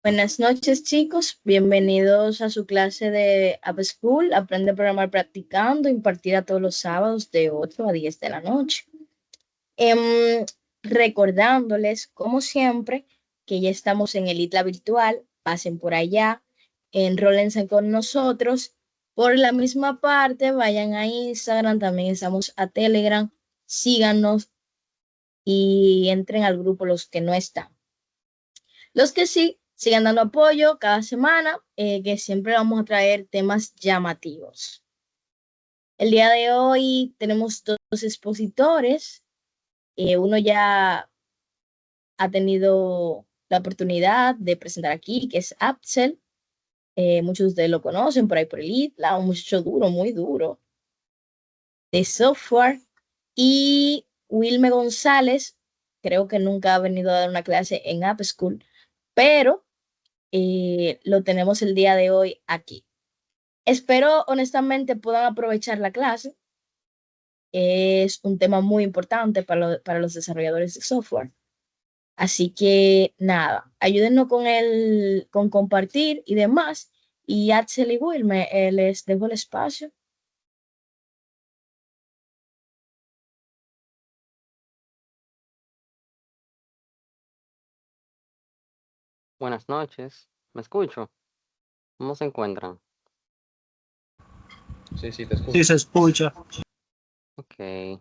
Buenas noches, chicos. Bienvenidos a su clase de App School. Aprende a programar practicando, impartida todos los sábados de 8 a 10 de la noche. Recordándoles, como siempre, que ya estamos en el ITLA virtual. Pasen por allá, enrólense con nosotros. Por la misma parte, vayan a Instagram, también estamos a Telegram. Síganos y entren al grupo los que no están. Los que sí, sigan dando apoyo cada semana, que siempre vamos a traer temas llamativos. El día de hoy tenemos dos expositores. Uno ya ha tenido la oportunidad de presentar aquí, que es Axel. Muchos de ustedes lo conocen por ahí por el ITLA, un muchacho duro, muy duro, de software. Y Wilme González, creo que nunca ha venido a dar una clase en App School, pero lo tenemos el día de hoy aquí. Espero honestamente puedan aprovechar la clase. Es un tema muy importante para los desarrolladores de software. Así que nada, ayúdennos con compartir y demás. Y Axel y Wilmer, les dejo el espacio. Buenas noches, ¿me escucho? ¿Cómo se encuentran? Sí, te escucho. Sí, se escucha. Ok.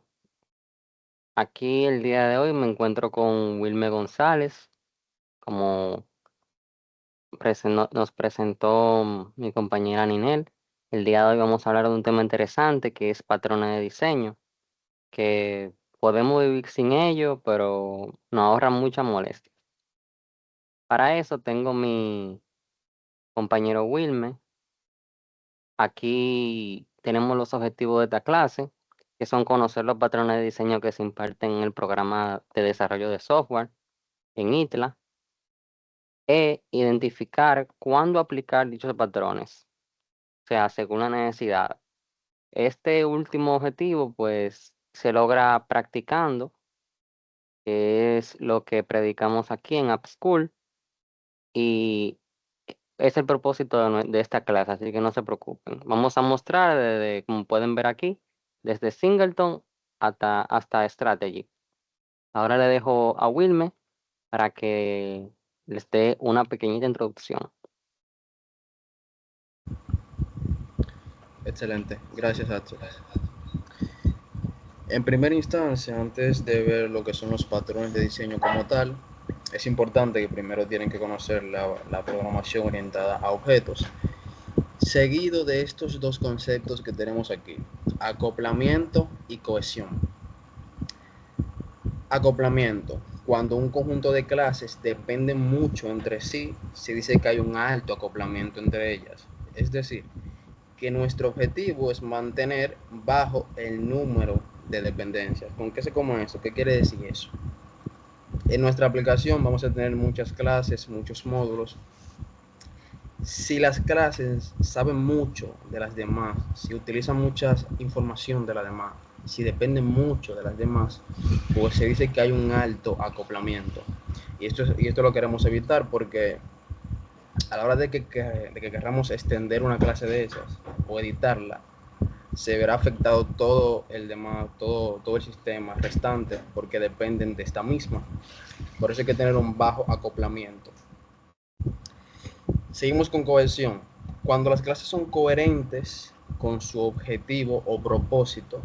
Aquí el día de hoy me encuentro con Wilme González, como nos presentó mi compañera Ninel. El día de hoy vamos a hablar de un tema interesante que es patrones de diseño, que podemos vivir sin ello, pero nos ahorra mucha molestia. Para eso tengo mi compañero Wilme. Aquí tenemos los objetivos de esta clase, que son conocer los patrones de diseño que se imparten en el programa de desarrollo de software en ITLA e identificar cuándo aplicar dichos patrones, o sea, según la necesidad. Este último objetivo, pues, se logra practicando, que es lo que predicamos aquí en App School, y es el propósito de esta clase, así que no se preocupen. Vamos a mostrar, como pueden ver aquí, desde Singleton hasta Strategy. Ahora le dejo a Wilme para que les dé una pequeñita introducción. Excelente, gracias Axel. En primera instancia, antes de ver lo que son los patrones de diseño como tal, es importante que primero tienen que conocer la programación orientada a objetos, seguido de estos dos conceptos que tenemos aquí, acoplamiento y cohesión. Acoplamiento: cuando un conjunto de clases dependen mucho entre sí, se dice que hay un alto acoplamiento entre ellas. Es decir, que nuestro objetivo es mantener bajo el número de dependencias. ¿Con qué se come eso? ¿Qué quiere decir eso? En nuestra aplicación vamos a tener muchas clases, muchos módulos. Si las clases saben mucho de las demás, si utilizan mucha información de las demás, si dependen mucho de las demás, pues se dice que hay un alto acoplamiento. Y esto lo queremos evitar porque a la hora de que queramos extender una clase de esas o editarla, se verá afectado todo el demás, todo el sistema restante, porque dependen de esta misma. Por eso hay que tener un bajo acoplamiento. Seguimos con cohesión. Cuando las clases son coherentes con su objetivo o propósito,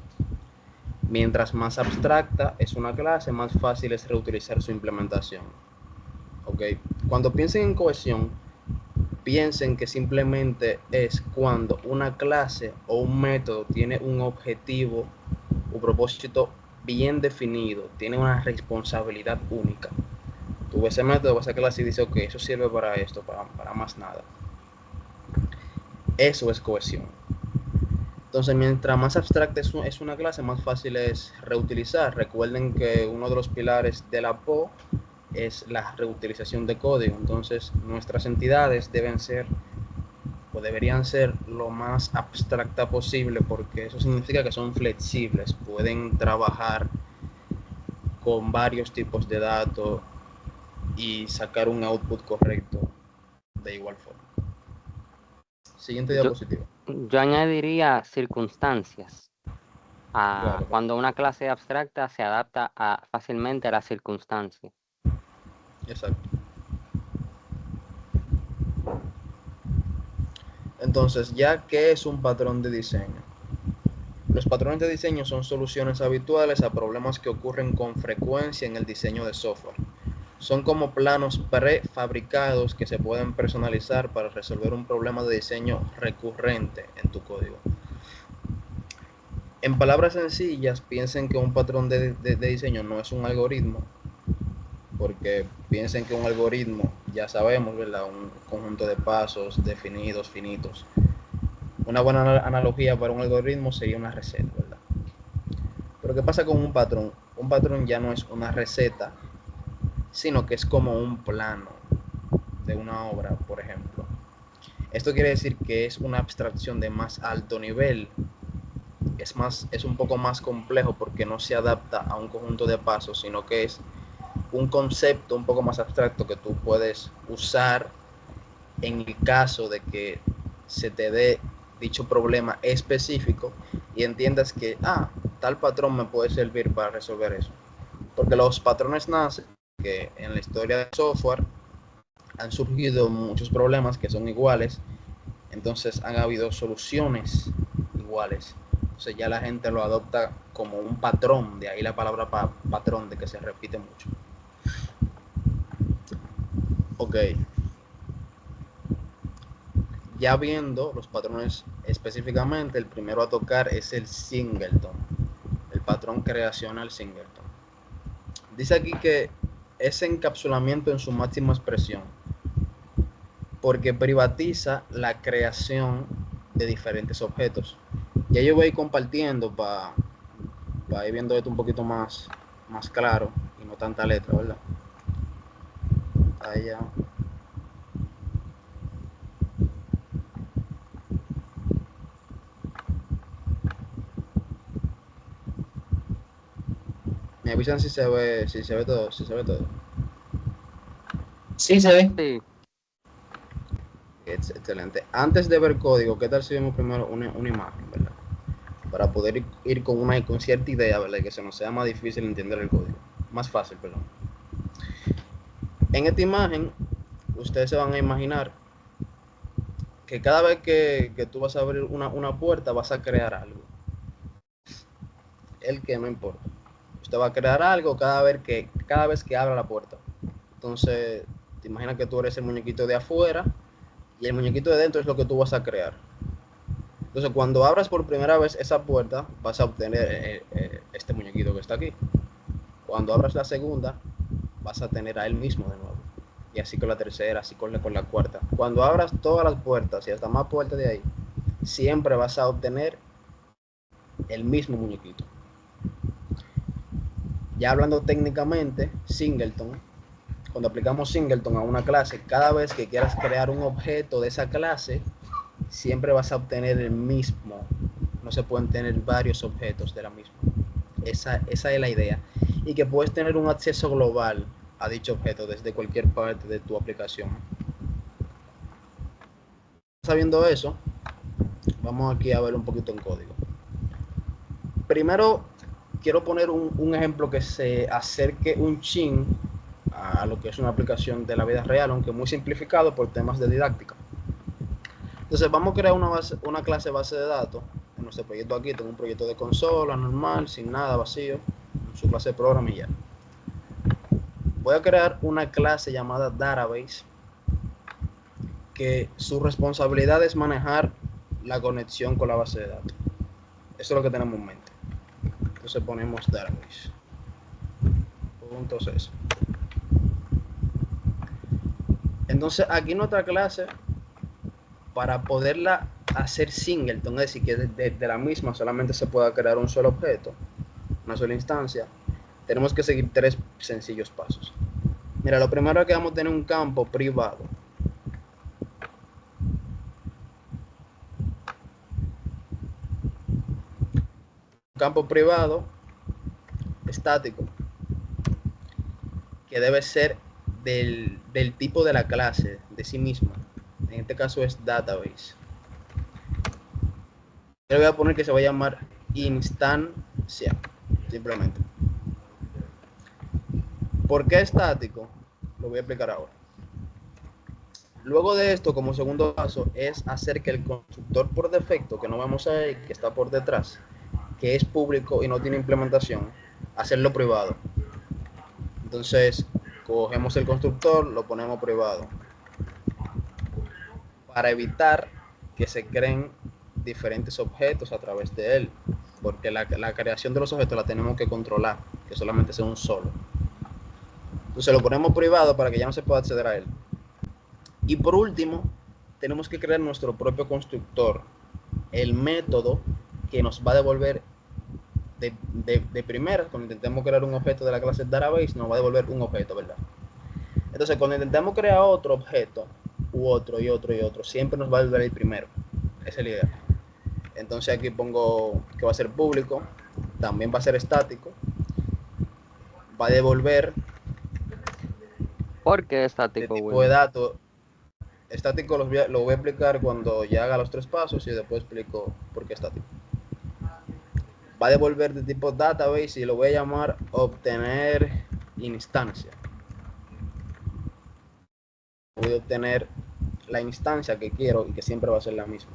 mientras más abstracta es una clase, más fácil es reutilizar su implementación. ¿Okay? Cuando piensen en cohesión, piensen que simplemente es cuando una clase o un método tiene un objetivo o propósito bien definido, tiene una responsabilidad única. Tú ves ese método, vas a clase y dices, ok, eso sirve para esto, para más nada. Eso es cohesión. Entonces, mientras más abstracta es una clase, más fácil es reutilizar. Recuerden que uno de los pilares de la PO es la reutilización de código. Entonces, nuestras entidades deben ser o deberían ser lo más abstracta posible, porque eso significa que son flexibles, pueden trabajar con varios tipos de datos y sacar un output correcto de igual forma. Siguiente Yo, diapositiva. yo añadiría circunstancias. Claro, Cuando una clase es abstracta se adapta fácilmente a las circunstancias. exacto. Entonces, ya, ¿qué es un patrón de diseño? Los patrones de diseño son soluciones habituales a problemas que ocurren con frecuencia en el diseño de software. Son como planos prefabricados que se pueden personalizar para resolver un problema de diseño recurrente en tu código. En palabras sencillas, piensen que un patrón de diseño no es un algoritmo, porque piensen que un algoritmo, ya sabemos, ¿verdad? Un conjunto de pasos definidos, finitos. Una buena analogía para un algoritmo sería una receta, ¿verdad? Pero ¿qué pasa con un patrón? Un patrón ya no es una receta, sino que es como un plano de una obra, por ejemplo. Esto quiere decir que es una abstracción de más alto nivel. Es un poco más complejo porque no se adapta a un conjunto de pasos, sino que es un concepto un poco más abstracto que tú puedes usar en el caso de que se te dé dicho problema específico y entiendas que, tal patrón me puede servir para resolver eso. Porque los patrones nacen que en la historia del software han surgido muchos problemas que son iguales, entonces han habido soluciones iguales. Entonces ya la gente lo adopta como un patrón, de ahí la palabra patrón, de que se repite mucho. Ok. Ya viendo los patrones específicamente, el primero a tocar es el singleton, el patrón creacional singleton. Dice aquí que es encapsulamiento en su máxima expresión, porque privatiza la creación de diferentes objetos. Ya yo voy a ir compartiendo para ir viendo esto un poquito más claro y no tanta letra, ¿verdad? Allá. Me avisan si se ve todo, Sí, se ve. Sí, Excelente. Antes de ver código, ¿qué tal si vemos primero una imagen, ¿verdad? Para poder ir con cierta idea, ¿verdad? Y que se nos sea más difícil entender el código. Más fácil, perdón. En esta imagen, ustedes se van a imaginar que cada vez que tú vas a abrir una puerta, vas a crear algo. El que no importa. Usted va a crear algo cada vez que abra la puerta. Entonces, te imaginas que tú eres el muñequito de afuera y el muñequito de dentro es lo que tú vas a crear. Entonces, cuando abras por primera vez esa puerta, vas a obtener este muñequito que está aquí. Cuando abras la segunda, vas a tener a él mismo de nuevo. Y así con la tercera, así con la cuarta. Cuando abras todas las puertas y hasta más puertas de ahí, siempre vas a obtener el mismo muñequito. Ya hablando técnicamente, singleton, cuando aplicamos singleton a una clase, cada vez que quieras crear un objeto de esa clase, siempre vas a obtener el mismo. No se pueden tener varios objetos de la misma. Esa es la idea. Y que puedes tener un acceso global a dicho objeto desde cualquier parte de tu aplicación. Sabiendo eso, vamos aquí a ver un poquito en código. Primero, quiero poner un ejemplo que se acerque un chin a lo que es una aplicación de la vida real, aunque muy simplificado por temas de didáctica. Entonces vamos a crear una clase base de datos. En nuestro proyecto aquí tengo un proyecto de consola normal, sin nada, vacío, su clase de programa y ya. Voy a crear una clase llamada database, que su responsabilidad es manejar la conexión con la base de datos. Eso es lo que tenemos en mente. Entonces ponemos database. Entonces, aquí nuestra clase, para poderla hacer singleton, es decir, que de la misma solamente se pueda crear un solo objeto, una sola instancia, tenemos que seguir 3 sencillos pasos. Mira, lo primero es que vamos a tener un campo privado. Un campo privado estático que debe ser del tipo de la clase, de sí misma. En este caso es database. Yo le voy a poner que se va a llamar instancia, simplemente. ¿Por qué estático? Lo voy a explicar ahora. Luego de esto, como segundo paso, es hacer que el constructor por defecto, que no vemos ahí, que está por detrás, que es público y no tiene implementación, hacerlo privado. Entonces, cogemos el constructor, lo ponemos privado, para evitar que se creen diferentes objetos a través de él, porque la creación de los objetos la tenemos que controlar, que solamente sea un solo. Entonces lo ponemos privado para que ya no se pueda acceder a él. Y por último, tenemos que crear nuestro propio constructor, el método que nos va a devolver de primera, cuando intentemos crear un objeto de la clase database, nos va a devolver un objeto, ¿verdad? Entonces, cuando intentemos crear otro objeto, u otro y otro y otro, siempre nos va a devolver el primero. Esa es la idea. Entonces aquí pongo que va a ser público, también va a ser estático, va a devolver ¿Por qué de estático, tipo de Wilmer? datos. Estático lo voy a explicar cuando ya haga los 3 pasos y después explico por qué estático. Va a devolver de tipo database y lo voy a llamar obtener instancia. Voy a obtener la instancia que quiero y que siempre va a ser la misma.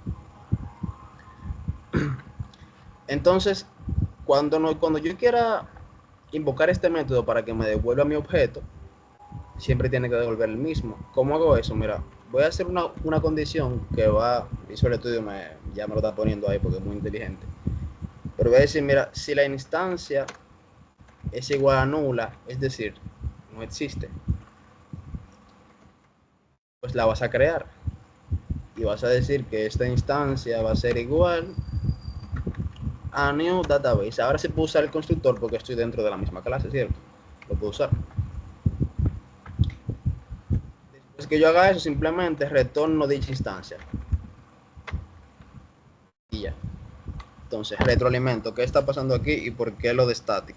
Entonces, cuando yo quiera invocar este método para que me devuelva mi objeto, siempre tiene que devolver el mismo. ¿Cómo hago eso? Mira, voy a hacer una condición que va, Visual Studio ya me lo está poniendo ahí porque es muy inteligente. Pero voy a decir, mira, si la instancia es igual a nula, es decir, no existe, pues la vas a crear. Y vas a decir que esta instancia va a ser igual a new database. Ahora sí puedo usar el constructor porque estoy dentro de la misma clase, ¿cierto? Lo puedo usar. Después que yo haga eso, simplemente retorno dicha instancia. Y ya. Entonces, retroalimento. ¿Qué está pasando aquí y por qué lo de static?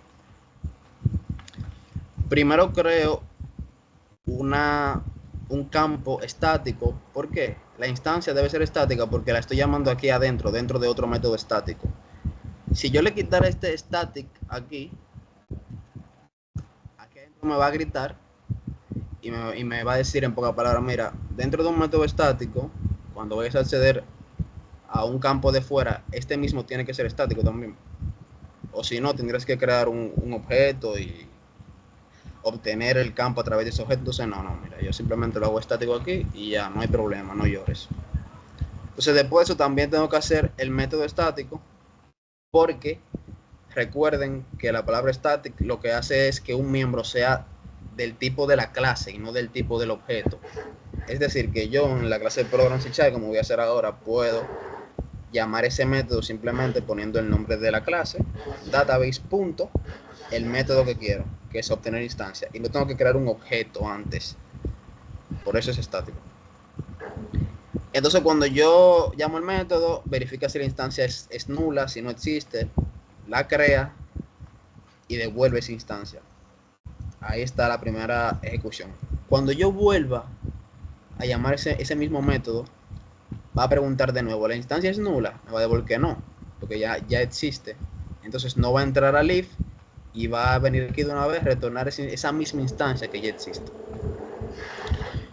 Primero creo un campo estático. ¿Por qué? La instancia debe ser estática porque la estoy llamando aquí adentro, dentro de otro método estático. Si yo le quitara este static aquí adentro me va a gritar y me va a decir en pocas palabras, mira, dentro de un método estático, cuando vayas a acceder a un campo de fuera, este mismo tiene que ser estático también. O si no, tendrás que crear un objeto y obtener el campo a través de ese objeto. Entonces, no, mira, yo simplemente lo hago estático aquí y ya, no hay problema, no llores. Entonces, después de eso también tengo que hacer el método estático, porque recuerden que la palabra static lo que hace es que un miembro sea del tipo de la clase y no del tipo del objeto. Es decir, que yo en la clase de Program C#, como voy a hacer ahora, puedo llamar ese método simplemente poniendo el nombre de la clase, database punto, el método que quiero, que es obtener instancia, y no tengo que crear un objeto antes. Por eso es estático. Entonces, cuando yo llamo el método, verifica si la instancia es nula, si no existe, la crea y devuelve esa instancia. Ahí está la primera ejecución. Cuando yo vuelva a llamar ese mismo método, va a preguntar de nuevo, ¿la instancia es nula? Me va a devolver que no, porque ya existe. Entonces no va a entrar al if y va a venir aquí de una vez, retornar esa misma instancia que ya existe.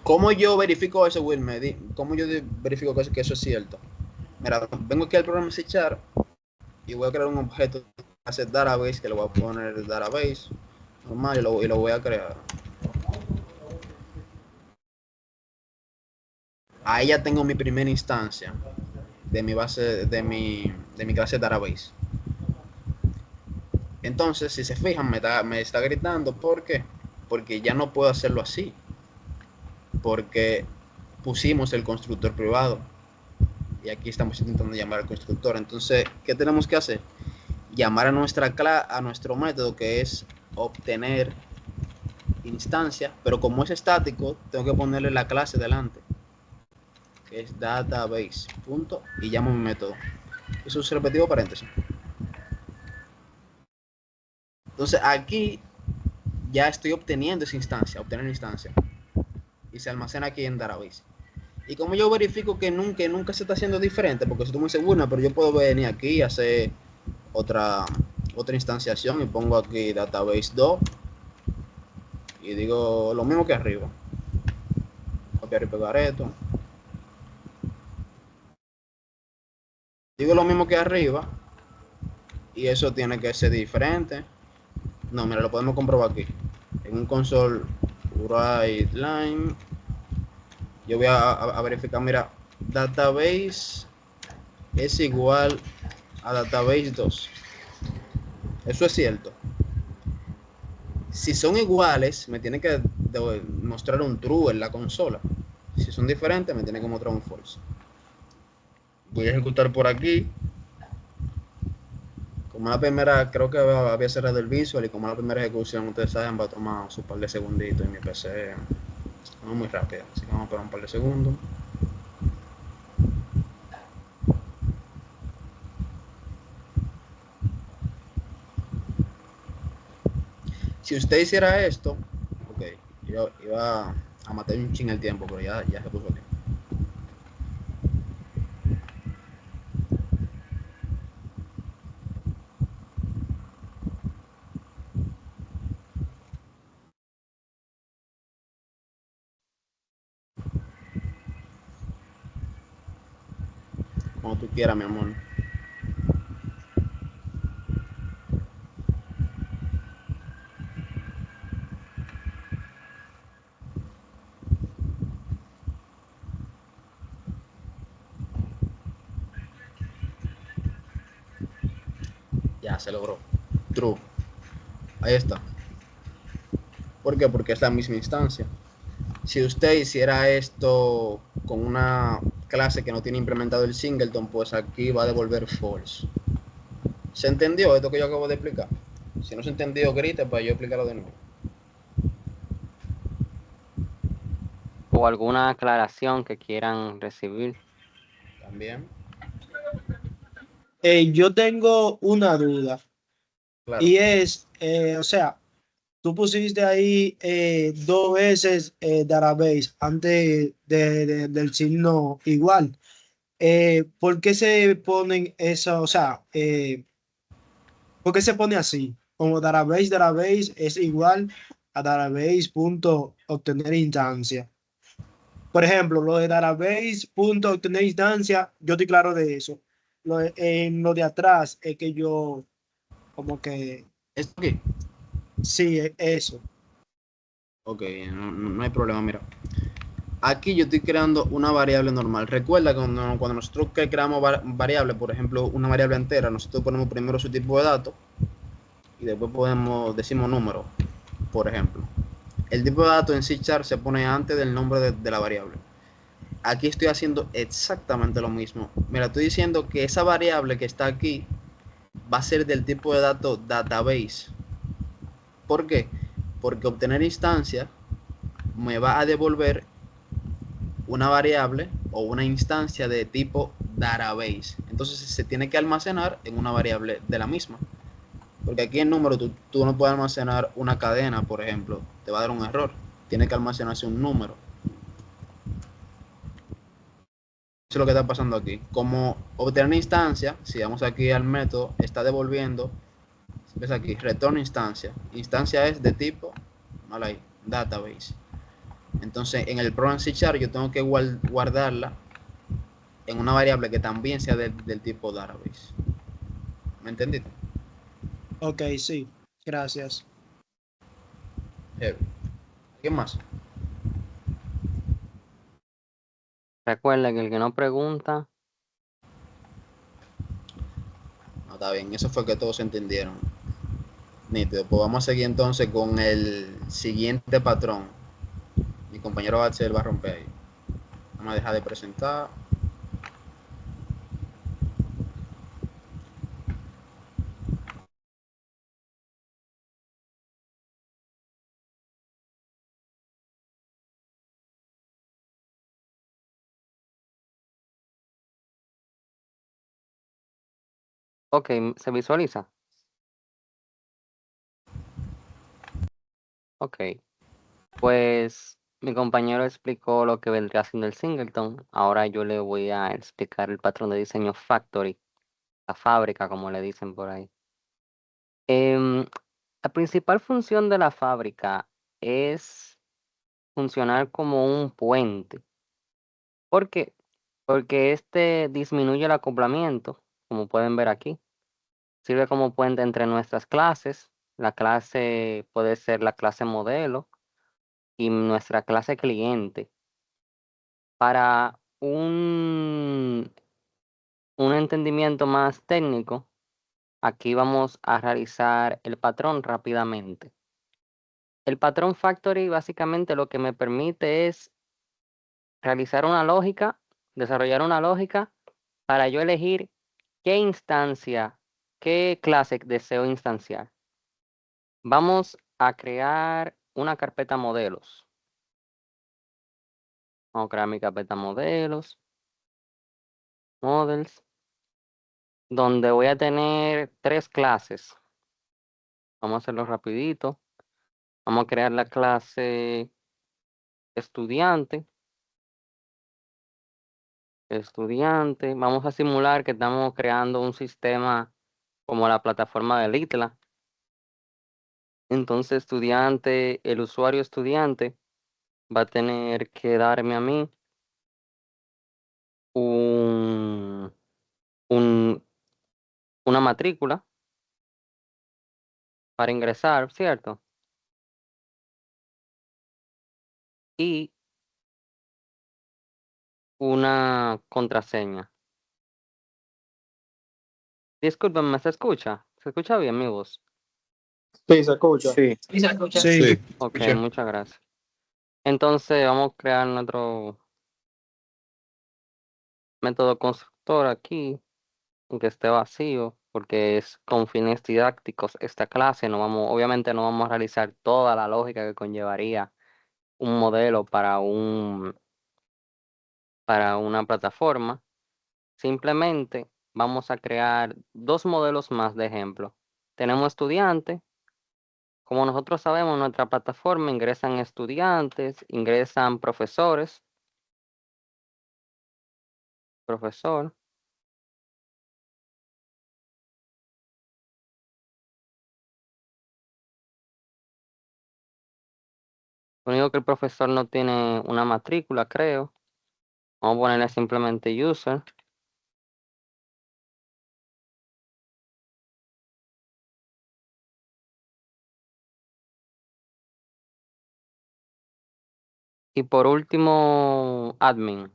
¿Cómo yo verifico eso, Wilmer? ¿Cómo yo verifico que eso es cierto? Mira, vengo aquí al programa C# y voy a crear un objeto de clase database, que le voy a poner database normal y lo voy a crear. Ahí ya tengo mi primera instancia de mi base, de mi clase database. Entonces, si se fijan, me está gritando. ¿Por qué? Porque ya no puedo hacerlo así. Porque pusimos el constructor privado. Y aquí estamos intentando llamar al constructor. Entonces, ¿qué tenemos que hacer? Llamar a nuestro método, que es obtener instancia. Pero como es estático, tengo que ponerle la clase delante, que es database. Punto, y llamo mi método. Eso es repetido paréntesis. Entonces, aquí ya estoy obteniendo esa instancia, obtener instancia. Y se almacena aquí en database. ¿Y cómo yo verifico que nunca se está haciendo diferente? Porque si tú me dices, bueno, pero yo puedo venir aquí y hacer otra instanciación y pongo aquí database 2 y digo lo mismo que arriba. Copiar y pegar esto. Digo lo mismo que arriba y eso tiene que ser diferente. No, mira, lo podemos comprobar aquí. En un console write line. Yo voy a verificar, mira, database es igual a database 2. Eso es cierto. Si son iguales, me tiene que mostrar un true en la consola. Si son diferentes, me tiene que mostrar un false. Voy a ejecutar por aquí. Como la primera, creo que había cerrado el visual y como la primera ejecución, ustedes saben, va a tomar su par de segunditos y mi PC no es muy rápida. Así que vamos a esperar un par de segundos. Si usted hiciera esto, ok, iba a matar un ching el tiempo, pero ya se puso aquí. Como tú quieras, mi amor. Ya se logró. True. Ahí está. ¿Por qué? Porque es la misma instancia. Si usted hiciera esto con una clase que no tiene implementado el singleton, pues aquí va a devolver false. ¿Se entendió esto que yo acabo de explicar? Si no se entendió, grite para yo explicarlo de nuevo. O alguna aclaración que quieran recibir. También, Yo tengo una duda claro. y es, o sea, tú pusiste ahí dos veces database antes del signo igual. ¿Por qué se ponen eso? O sea, ¿por qué se pone así? Como database es igual a database punto obtener instancia. Por ejemplo, lo de database punto obtener instancia, yo estoy claro de eso. En lo de atrás es que yo como que Esto aquí. sí, eso. Ok, no hay problema, mira. Aquí yo estoy creando una variable normal. Recuerda que cuando nosotros creamos variables, por ejemplo, una variable entera, nosotros ponemos primero su tipo de datos y después decimos número, por ejemplo. El tipo de datos en C# se pone antes del nombre de la variable. Aquí estoy haciendo exactamente lo mismo. Mira, estoy diciendo que esa variable que está aquí va a ser del tipo de datos database. ¿Por qué? Porque obtener instancia me va a devolver una variable o una instancia de tipo database. Entonces se tiene que almacenar en una variable de la misma. Porque aquí en número tú no puedes almacenar una cadena, por ejemplo. Te va a dar un error. Tiene que almacenarse un número. Eso es lo que está pasando aquí. Como obtener instancia, si vamos aquí al método, está devolviendo, ves aquí, retorno instancia. Instancia es de tipo, mal ahí, database. Entonces en el program C# yo tengo que guardarla en una variable que también sea del tipo database. ¿Me entendiste? Ok, sí, gracias. Heavy. ¿Alguien más? Recuerden que el que no pregunta, No, está bien, eso fue que todos entendieron. Nítido, pues vamos a seguir entonces con el siguiente patrón. Mi compañero Axel va a romper ahí. Vamos a dejar de presentar. ok, se visualiza. Ok, pues Mi compañero explicó lo que vendría siendo el singleton. Ahora yo le voy a explicar el patrón de diseño factory, la fábrica, como le dicen por ahí. La principal función de la fábrica es funcionar como un puente. ¿Por qué? Porque este disminuye el acoplamiento, como pueden ver aquí. Sirve como puente entre nuestras clases. La clase puede ser la clase modelo y nuestra clase cliente. Para un entendimiento más técnico, aquí vamos a realizar el patrón rápidamente. El patrón factory básicamente lo que me permite es realizar una lógica, desarrollar una lógica para yo elegir qué instancia, qué clase deseo instanciar. Vamos a crear una carpeta modelos. Vamos a crear mi carpeta modelos, models, donde voy a tener 3 clases. Vamos a hacerlo rapidito. Vamos a crear la clase estudiante. Estudiante. Vamos a simular que estamos creando un sistema como la plataforma de Litla. Entonces, estudiante, el usuario estudiante va a tener que darme a mí un, una matrícula para ingresar, ¿cierto? Y una contraseña. Discúlpenme, ¿se escucha? ¿Se escucha bien mi voz? Sí, se escucha. Sí, Sí, Ok, escucha. muchas gracias. Entonces vamos a crear nuestro método constructor aquí, aunque esté vacío, porque es con fines didácticos esta clase. No vamos, obviamente no vamos a realizar toda la lógica que conllevaría un modelo para una plataforma. Simplemente vamos a crear 2 modelos más de ejemplo. Tenemos estudiantes. Como nosotros sabemos, en nuestra plataforma ingresan estudiantes, ingresan profesores, profesor. Lo único que el profesor no tiene una matrícula, creo. Vamos a ponerle simplemente user. Y por último, admin.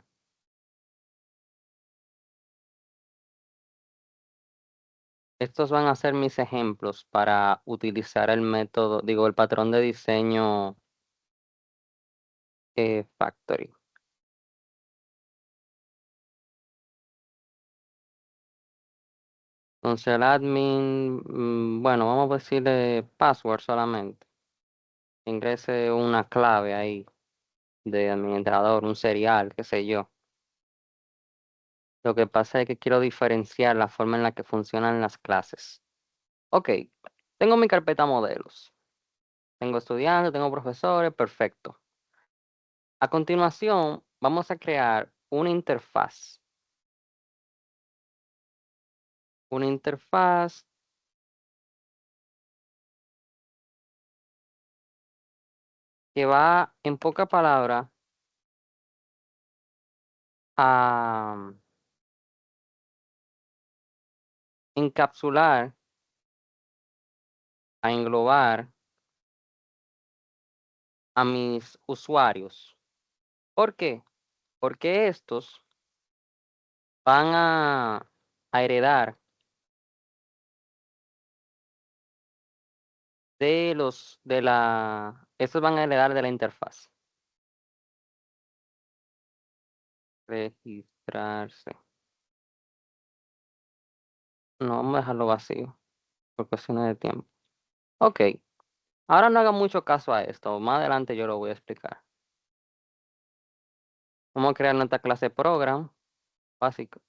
Estos van a ser mis ejemplos para utilizar el método, digo, el patrón de diseño factory. Entonces el admin, bueno, vamos a decirle password solamente. Ingrese una clave ahí de administrador, un serial, qué sé yo. Lo que pasa es que quiero diferenciar la forma en la que funcionan las clases. Ok, tengo mi carpeta modelos. Tengo estudiantes, tengo profesores, perfecto. A continuación, vamos a crear una interfaz. Una interfaz que va, en pocas palabras, a encapsular, a englobar a mis usuarios. ¿Por qué? Porque estos van a heredar estos van a heredar de la interfaz. Registrarse. No, vamos a dejarlo vacío por cuestiones de tiempo. Ok, ahora no hagan mucho caso a esto. Más adelante yo lo voy a explicar. Vamos a crear nuestra clase program básico.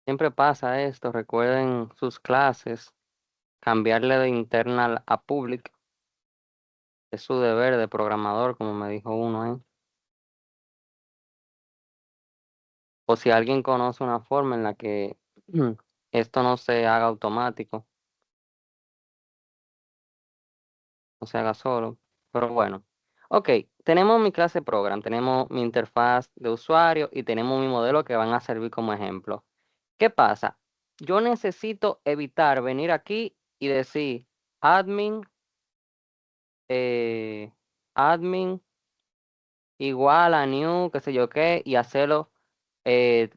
Siempre pasa esto, recuerden sus clases, cambiarle de internal a public. Es su deber de programador, como me dijo uno ahí. O si alguien conoce una forma en la que esto no se haga automático, no se haga solo. Pero bueno. Ok, tenemos mi clase program, tenemos mi interfaz de usuario y tenemos mi modelo que van a servir como ejemplo. ¿Qué pasa? Yo necesito evitar venir aquí y decir admin, eh, admin igual a new, qué sé yo qué, y hacerlo eh,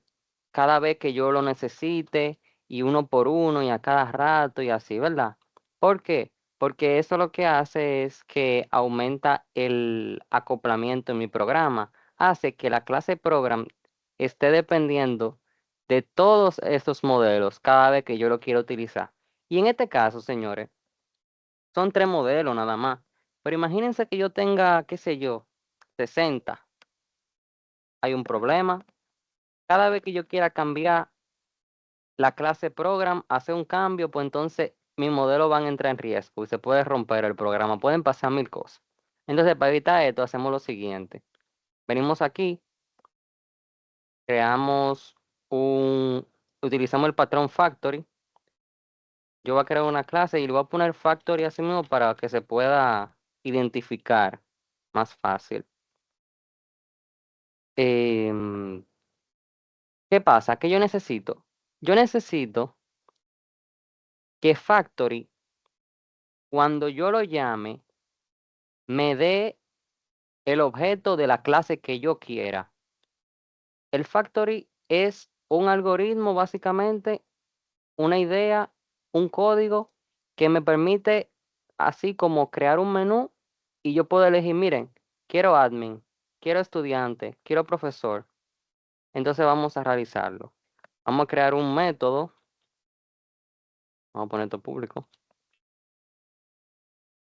cada vez que yo lo necesite y uno por uno y a cada rato y así, ¿verdad? ¿Por qué? Porque eso lo que hace es que aumenta el acoplamiento en mi programa, hace que la clase program esté dependiendo de todos estos modelos cada vez que yo lo quiero utilizar. Y en este caso, señores, son 3 modelos nada más. Pero imagínense que yo tenga, qué sé yo, 60. Hay un problema. Cada vez que yo quiera cambiar la clase program, hacer un cambio, pues entonces mis modelos van a entrar en riesgo y se puede romper el programa. Pueden pasar 1000 cosas. Entonces, para evitar esto, hacemos lo siguiente. Venimos aquí, creamos utilizamos el patrón factory. Yo voy a crear una clase y le voy a poner factory así mismo para que se pueda identificar más fácil. Em, ¿Qué pasa? ¿Qué yo necesito? Yo necesito que factory, cuando yo lo llame, me dé el objeto de la clase que yo quiera. El factory es un algoritmo, básicamente, una idea, un código que me permite, así como crear un menú y yo puedo elegir, miren, quiero admin, quiero estudiante, quiero profesor. Entonces vamos a realizarlo. Vamos a crear un método. Vamos a poner esto público.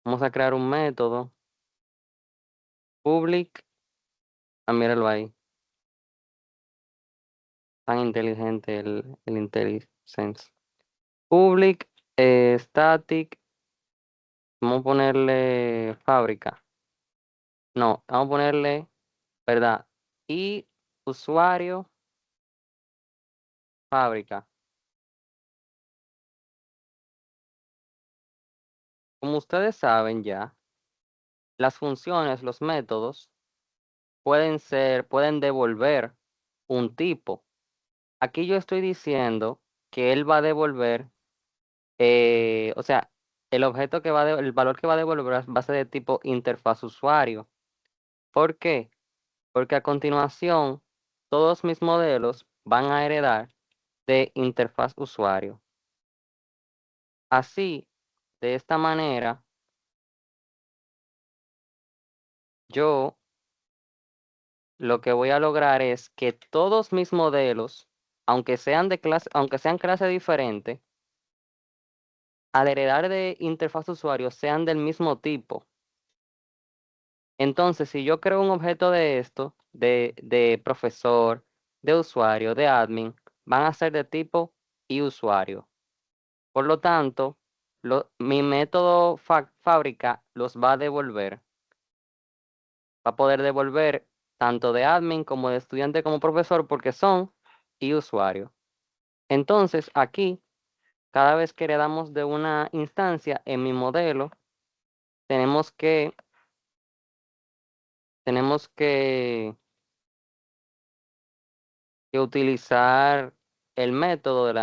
Vamos a crear un método public. Ah, míralo ahí. Tan inteligente el IntelliSense. Public, static. Vamos a ponerle fábrica. No, vamos a ponerle, ¿verdad? Y usuario, fábrica. Como ustedes saben ya, las funciones, los métodos, pueden devolver un tipo. Aquí yo estoy diciendo que él va a devolver, o sea, el valor que va a devolver va a ser de tipo interfaz usuario. ¿Por qué? Porque a continuación todos mis modelos van a heredar de interfaz usuario. Así, de esta manera, yo lo que voy a lograr es que todos mis modelos, aunque sean clase diferente, al heredar de interfaz usuario sean del mismo tipo. Entonces, si yo creo un objeto de esto, de profesor, de usuario, de admin, van a ser de tipo y usuario. Por lo tanto, mi método fábrica los va a devolver. Va a poder devolver tanto de admin como de estudiante como profesor porque son y usuario. Entonces, aquí, cada vez que heredamos de una instancia en mi modelo, tenemos que, tenemos que utilizar el método de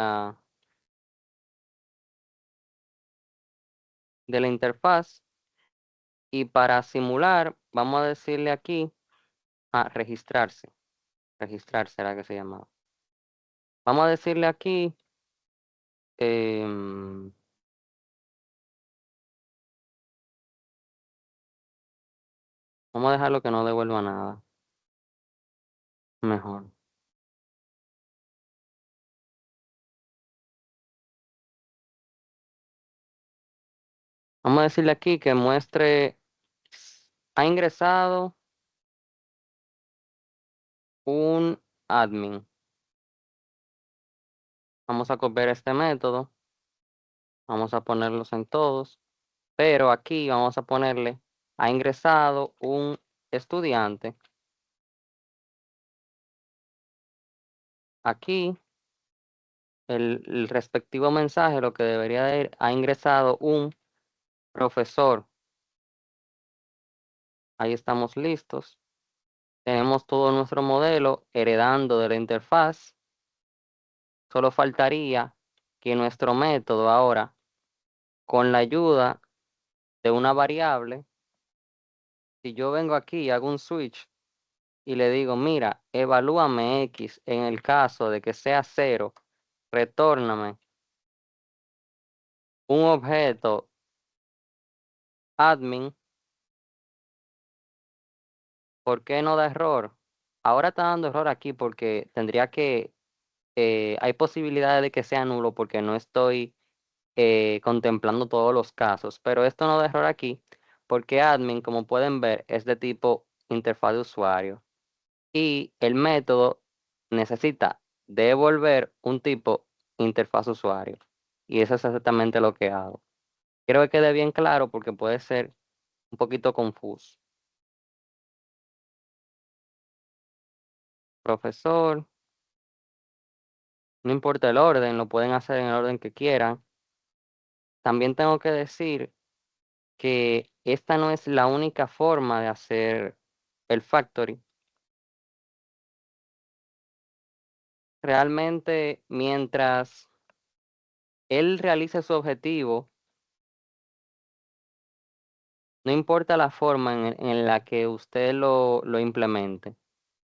la interfaz y para simular, vamos a decirle aquí a registrarse. Registrar será que se llamaba. Vamos a decirle aquí, em, vamos a dejarlo que no devuelva nada. Mejor. Vamos a decirle aquí que muestre, ha ingresado un admin. Vamos a copiar este método. Vamos a ponerlos en todos. Pero aquí vamos a ponerle, ha ingresado un estudiante. Aquí, el respectivo mensaje, lo que debería de ir, ha ingresado un profesor. Ahí estamos listos. Tenemos todo nuestro modelo heredando de la interfaz. Solo faltaría que nuestro método ahora, con la ayuda de una variable, si yo vengo aquí y hago un switch y le digo, mira, evalúame X en el caso de que sea 0, retórname un objeto admin, ¿por qué no da error? Ahora está dando error aquí porque tendría que, hay posibilidades de que sea nulo porque no estoy contemplando todos los casos, pero esto no da error aquí porque admin, como pueden ver, es de tipo interfaz de usuario y el método necesita devolver un tipo interfaz usuario y eso es exactamente lo que hago. Quiero que quede bien claro porque puede ser un poquito confuso. Profesor, no importa el orden, lo pueden hacer en el orden que quieran. También tengo que decir que esta no es la única forma de hacer el factory. Realmente, mientras él realice su objetivo, no importa la forma en la que usted lo implemente.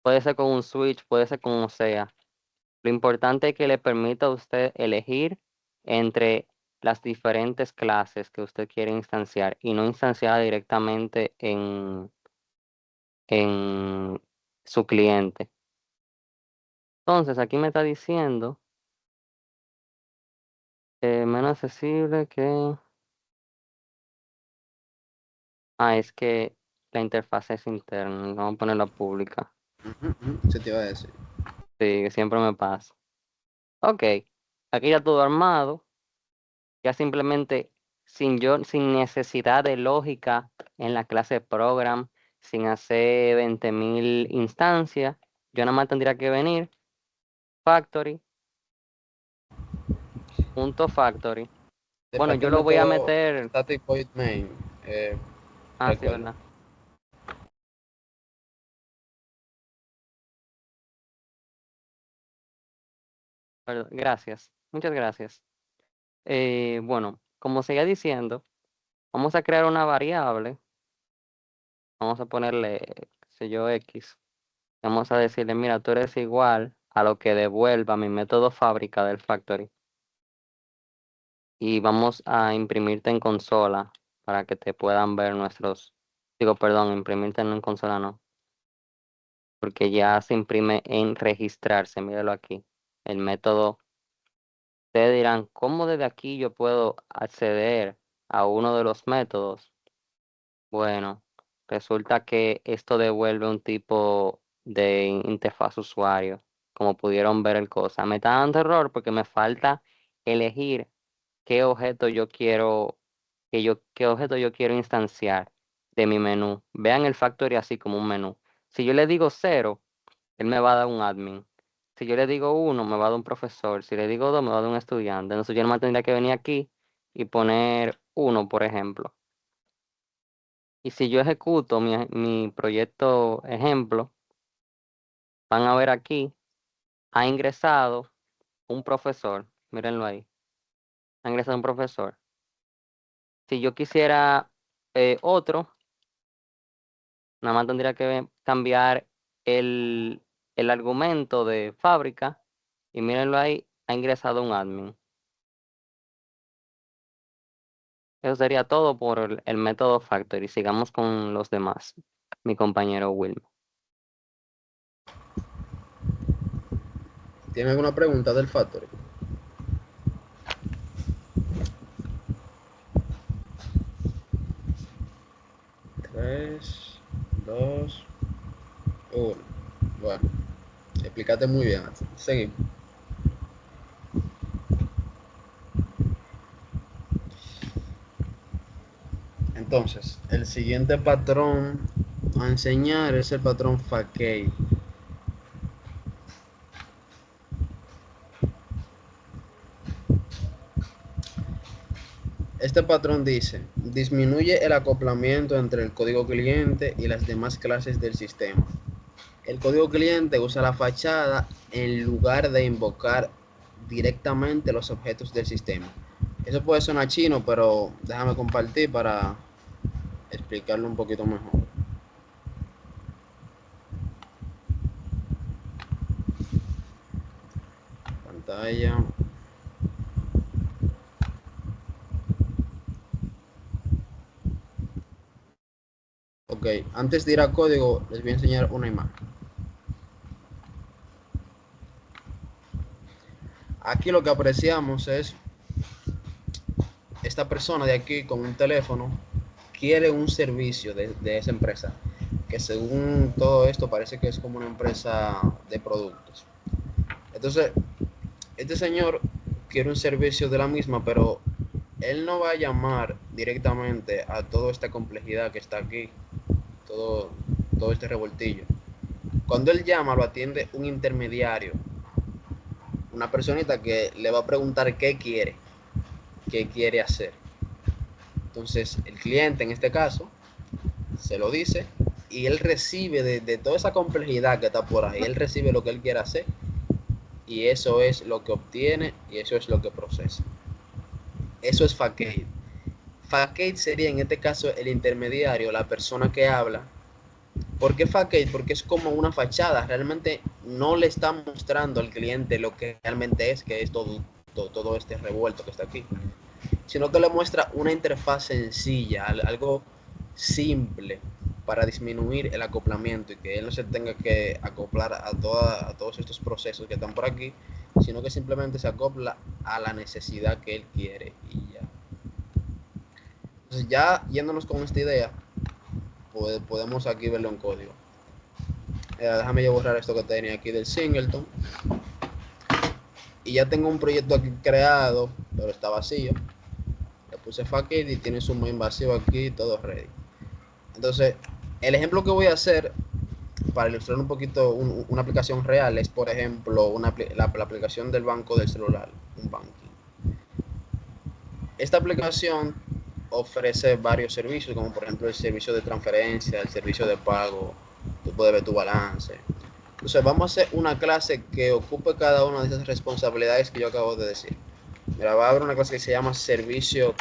Puede ser con un switch, puede ser como sea. Lo importante es que le permita a usted elegir entre las diferentes clases que usted quiere instanciar y no instanciar directamente en su cliente. Entonces, aquí me está diciendo menos accesible que... Ah, es que la interfaz es interna. Vamos a ponerla pública. Se te iba a decir. Sí, que siempre me pasa. Ok, aquí ya todo armado. Ya simplemente sin necesidad de lógica en la clase program, sin hacer 20.000 instancias, yo nada más tendría que venir, factory, punto factory. Bueno, Después yo el lo voy a método meter, static void main, sí, recuerda. ¿verdad? Perdón, gracias, muchas gracias. Bueno, como seguía diciendo, vamos a crear una variable, vamos a ponerle, qué sé yo, X. Vamos a decirle, mira, tú eres igual a lo que devuelva mi método fábrica del factory. Y vamos a imprimirte en consola para que te puedan ver perdón, imprimirte en consola no, porque ya se imprime en registrarse, míralo aquí. El método, ustedes dirán, ¿cómo desde aquí yo puedo acceder a uno de los métodos? Bueno, resulta que esto devuelve un tipo de interfaz usuario, como pudieron ver el cosa. Me está dando error porque me falta elegir qué objeto yo quiero, qué objeto yo quiero instanciar de mi menú. Vean el factory así como un menú. Si yo le digo 0, él me va a dar un admin. Si yo le digo 1, me va a dar un profesor. Si le digo 2, me va a dar un estudiante. Entonces yo nomás tendría que venir aquí y poner 1, por ejemplo. Y si yo ejecuto mi proyecto ejemplo, van a ver aquí, ha ingresado un profesor. Mírenlo ahí. Ha ingresado un profesor. Si yo quisiera otro, nada más tendría que cambiar el argumento de fábrica. Y mírenlo ahí, ha ingresado un admin. Eso sería todo por el método factory. Sigamos con los demás. Mi compañero Wilmer. ¿Tiene alguna pregunta del factory? Tres, dos, uno. Bueno, explícate muy bien. Seguimos. Entonces, el siguiente patrón a enseñar es el patrón facade. Este patrón dice, disminuye el acoplamiento entre el código cliente y las demás clases del sistema. El código cliente usa la fachada en lugar de invocar directamente los objetos del sistema. Eso puede sonar chino, pero déjame compartir para explicarlo un poquito mejor. Pantalla. Ok, antes de ir a código, les voy a enseñar una imagen. Aquí lo que apreciamos es esta persona de aquí con un teléfono quiere un servicio de esa empresa, que según todo esto parece que es como una empresa de productos. Entonces, este señor quiere un servicio de la misma, pero él no va a llamar directamente a toda esta complejidad que está aquí, todo este revoltillo. Cuando él llama, lo atiende un intermediario, una personita que le va a preguntar qué quiere hacer. Entonces, el cliente en este caso se lo dice y él recibe de toda esa complejidad que está por ahí, él recibe lo que él quiere hacer y eso es lo que obtiene y eso es lo que procesa. Eso es facade. Facade sería en este caso el intermediario, la persona que habla. ¿Por qué facade? Porque es como una fachada, realmente no le está mostrando al cliente lo que realmente es, que es todo este revuelto que está aquí, sino que le muestra una interfaz sencilla, algo simple para disminuir el acoplamiento y que él no se tenga que acoplar a todos estos procesos que están por aquí, sino que simplemente se acopla a la necesidad que él quiere y ya. Entonces, ya yéndonos con esta idea, podemos aquí verlo en código. Déjame yo borrar esto que tenía aquí del singleton. Y ya tengo un proyecto aquí creado, pero está vacío. Le puse facade y tiene su main vacío aquí, todo ready. Entonces, el ejemplo que voy a hacer para ilustrar un poquito una aplicación real es, por ejemplo, la aplicación del banco del celular, un banking. Esta aplicación ofrece varios servicios, como por ejemplo el servicio de transferencia, el servicio de pago, tú puedes ver tu balance. Entonces vamos a hacer una clase que ocupe cada una de esas responsabilidades que yo acabo de decir. Mira, va a haber una clase que se llama servicio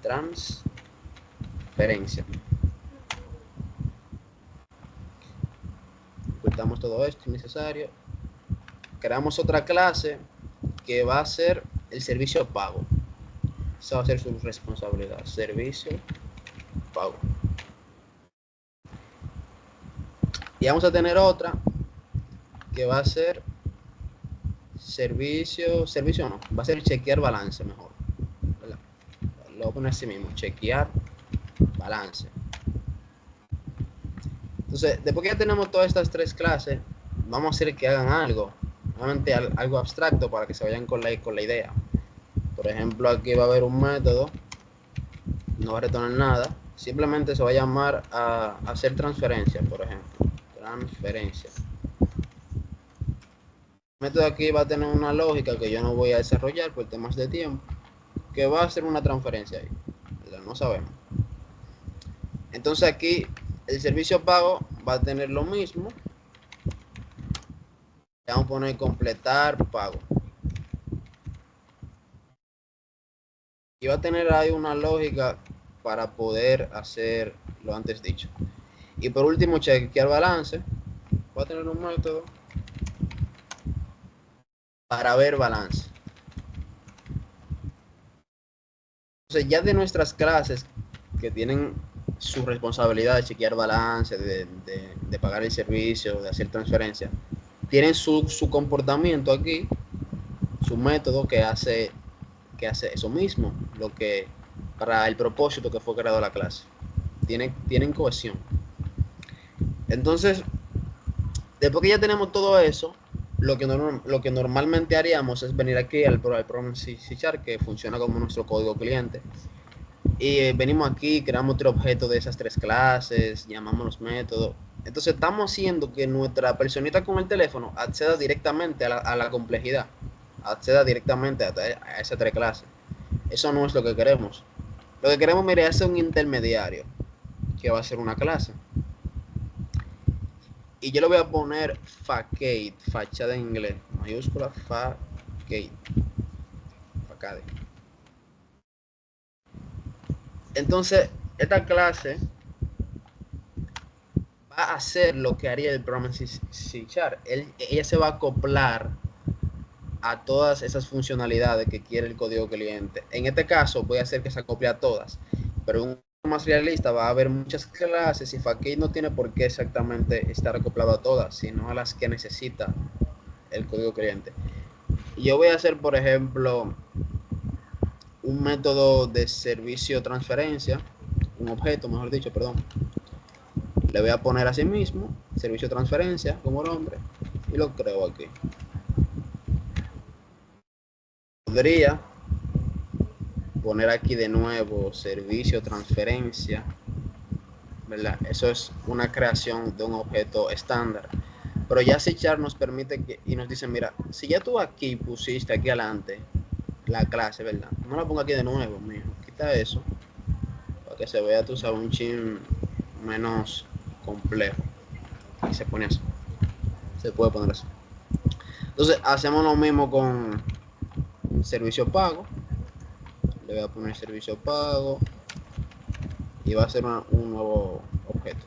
transferencia. Ocultamos todo esto innecesario. Creamos otra clase que va a ser el servicio pago. Esa va a ser su responsabilidad, servicio pago. Y vamos a tener otra que va a ser servicio no, va a ser chequear balance mejor, ¿verdad? Lo voy a poner así mismo, chequear balance. Entonces, después que ya tenemos todas estas tres clases, vamos a hacer que hagan algo, nuevamente algo abstracto para que se vayan con la idea. Por ejemplo, aquí va a haber un método, no va a retornar nada, simplemente se va a llamar a hacer transferencia, por ejemplo, transferencia. El método aquí va a tener una lógica que yo no voy a desarrollar por temas de tiempo, que va a hacer una transferencia ahí, no sabemos. Entonces aquí el servicio pago va a tener lo mismo. Vamos a poner completar pago. Y va a tener ahí una lógica para poder hacer lo antes dicho. Y por último, chequear balance. Va a tener un método para ver balance. Entonces, ya de nuestras clases que tienen su responsabilidad de chequear balance, de pagar el servicio, de hacer transferencia, tienen su comportamiento aquí, su método que hace eso mismo, lo que para el propósito que fue creado la clase. Tienen cohesión. Entonces, después que ya tenemos todo eso, lo que normalmente haríamos es venir aquí al programa C# que funciona como nuestro código cliente Y venimos aquí, creamos otro objeto de esas 3 clases, llamamos los métodos. Entonces estamos haciendo que nuestra personita con el teléfono acceda directamente a la complejidad, acceda directamente a esas 3 clases. Eso no es lo que queremos. Lo que queremos, mire, es un intermediario, que va a ser una clase. Y yo le voy a poner facade, fachada en inglés, mayúscula, facade. Entonces, esta clase va a hacer lo que haría el programa en C#. Ella se va a acoplar a todas esas funcionalidades que quiere el código cliente. En este caso, voy a hacer que se acople a todas, pero un más realista va a haber muchas clases y Facade no tiene por qué exactamente estar acoplado a todas, sino a las que necesita el código cliente. Y yo voy a hacer, por ejemplo, un método de servicio transferencia, un objeto, mejor dicho, perdón. Le voy a poner así mismo, servicio transferencia, como nombre, y lo creo aquí. Podría poner aquí de nuevo servicio transferencia, ¿verdad? Eso es una creación de un objeto estándar. Pero ya C# nos permite que, y nos dice, mira, si ya tú aquí pusiste aquí adelante la clase, ¿verdad? No la pongo aquí de nuevo, mijo. Quita eso para que se vea, tú sabes, un chin menos complejo. Y se pone así. Se puede poner así. Entonces hacemos lo mismo con servicio pago. Le voy a poner servicio pago y va a ser un nuevo objeto.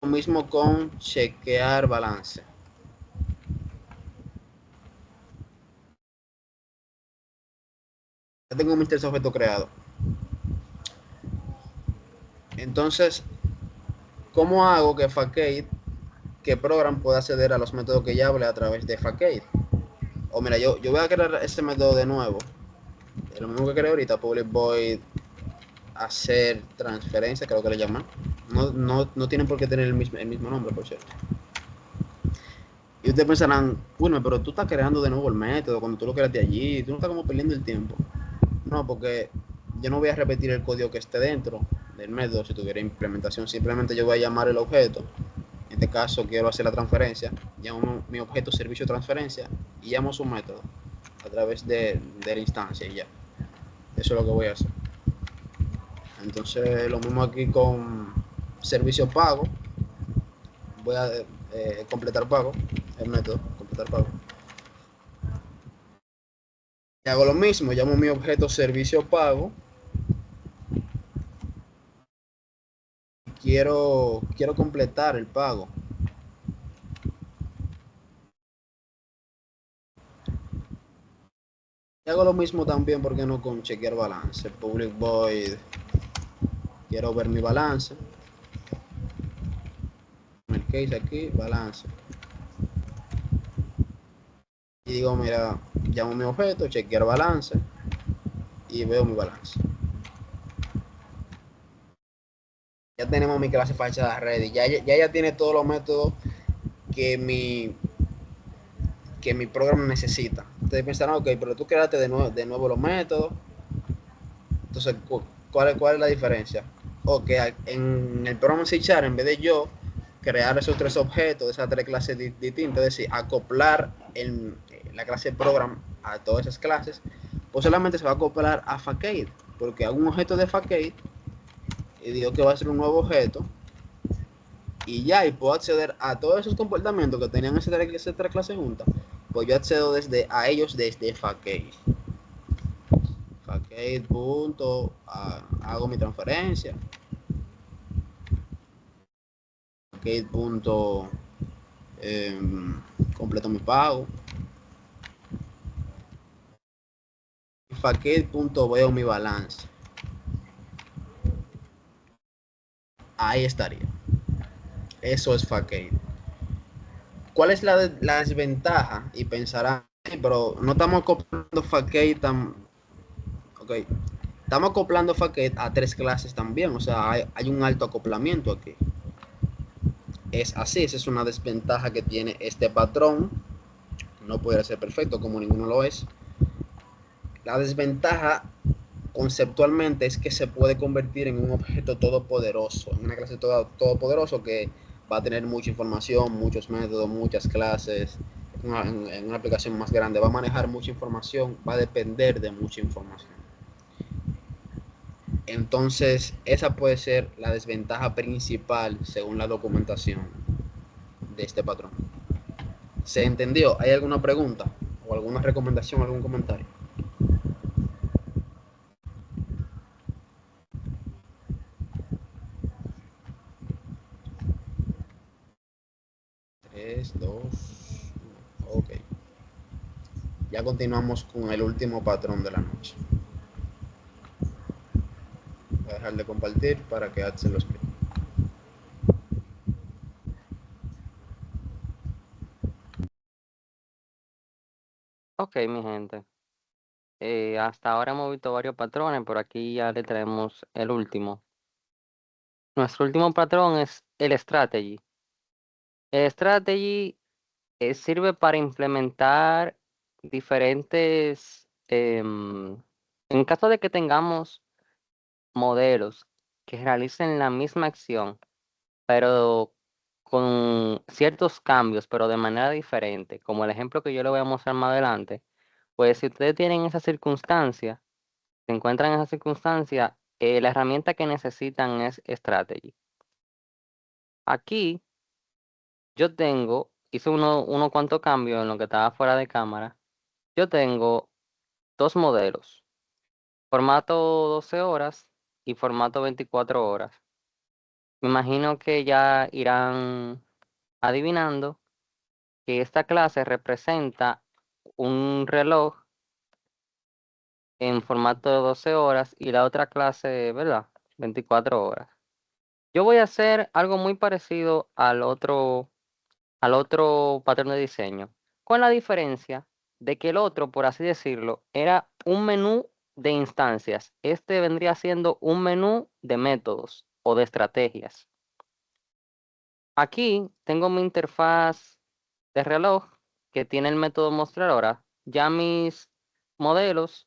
Lo mismo con chequear balance. Ya tengo mis 3 objetos creados. Entonces, ¿cómo hago que Facade, que program pueda acceder a los métodos que ya hablé a través de Facade? O mira, yo voy a crear este método de nuevo. Lo mismo que creé ahorita, public void hacer transferencia, creo que le llaman. No tienen por qué tener el mismo nombre, por cierto. Y ustedes pensarán, bueno, pero tú estás creando de nuevo el método cuando tú lo creaste allí, tú no estás como perdiendo el tiempo. No, porque yo no voy a repetir el código que esté dentro del método si tuviera implementación. Simplemente yo voy a llamar el objeto. En este caso quiero hacer la transferencia. Llamo mi objeto servicio transferencia y llamo su método a través de la instancia y ya. Eso es lo que voy a hacer. Entonces lo mismo aquí con servicio pago. Voy a completar pago, el método completar pago. Y hago lo mismo, llamo mi objeto servicio pago. Quiero completar el pago. Y hago lo mismo también, porque no con chequear balance. Public void, quiero ver mi balance. El case aquí, balance. Y digo, mira, llamo mi objeto, chequear balance y veo mi balance. Ya tenemos mi clase fachada ready. Ya tiene todos los métodos que mi programa necesita. Ustedes pensarán, ok, pero tú creaste de nuevo los métodos. Entonces, ¿cuál es la diferencia? O que en el programa C#, en vez de yo crear esos 3 objetos, esas 3 clases distintas, es decir, acoplar la clase program a todas esas clases, pues solamente se va a acoplar a Facade, porque hago un objeto de Facade y digo que va a ser un nuevo objeto y ya, y puedo acceder a todos esos comportamientos que tenían esas 3 clases juntas, pues yo accedo a ellos desde Facade. Facade punto, hago mi transferencia. Facade punto, completo mi pago. Facade punto, veo mi balance. Ahí estaría. Eso es Facade. ¿Cuál es la desventaja? Y pensarán, pero no estamos acoplando Facade tan... Ok, estamos acoplando Facade a 3 clases también, o sea, hay un alto acoplamiento aquí. Es así, esa es una desventaja que tiene este patrón. No puede ser perfecto como ninguno lo es. La desventaja conceptualmente es que se puede convertir en un objeto todopoderoso, en una clase todopoderoso que va a tener mucha información, muchos métodos, muchas clases, en una aplicación más grande, va a manejar mucha información, va a depender de mucha información. Entonces, esa puede ser la desventaja principal según la documentación de este patrón. ¿Se entendió? ¿Hay alguna pregunta o alguna recomendación, algún comentario? Tres, dos, uno. Ok. Ya continuamos con el último patrón de la noche. Voy a dejar de compartir para que Ad se lo explique. Ok, mi gente. Hasta ahora hemos visto varios patrones, por aquí ya le traemos el último. Nuestro último patrón es el strategy. El strategy sirve para implementar diferentes, en caso de que tengamos modelos que realicen la misma acción, pero con ciertos cambios, pero de manera diferente, como el ejemplo que yo le voy a mostrar más adelante, pues si ustedes tienen esa circunstancia, se encuentran en esa circunstancia, la herramienta que necesitan es Strategy. Aquí yo hice unos cuantos cambios en lo que estaba fuera de cámara. Yo tengo dos modelos, formato 12 horas y formato 24 horas. Me imagino que ya irán adivinando que esta clase representa un reloj en formato de 12 horas y la otra clase, ¿verdad? 24 horas. Yo voy a hacer algo muy parecido al otro patrón de diseño, con la diferencia de que el otro, por así decirlo, era un menú de instancias. Este vendría siendo un menú de métodos o de estrategias. Aquí tengo mi interfaz de reloj que tiene el método mostrar hora. Ya mis modelos,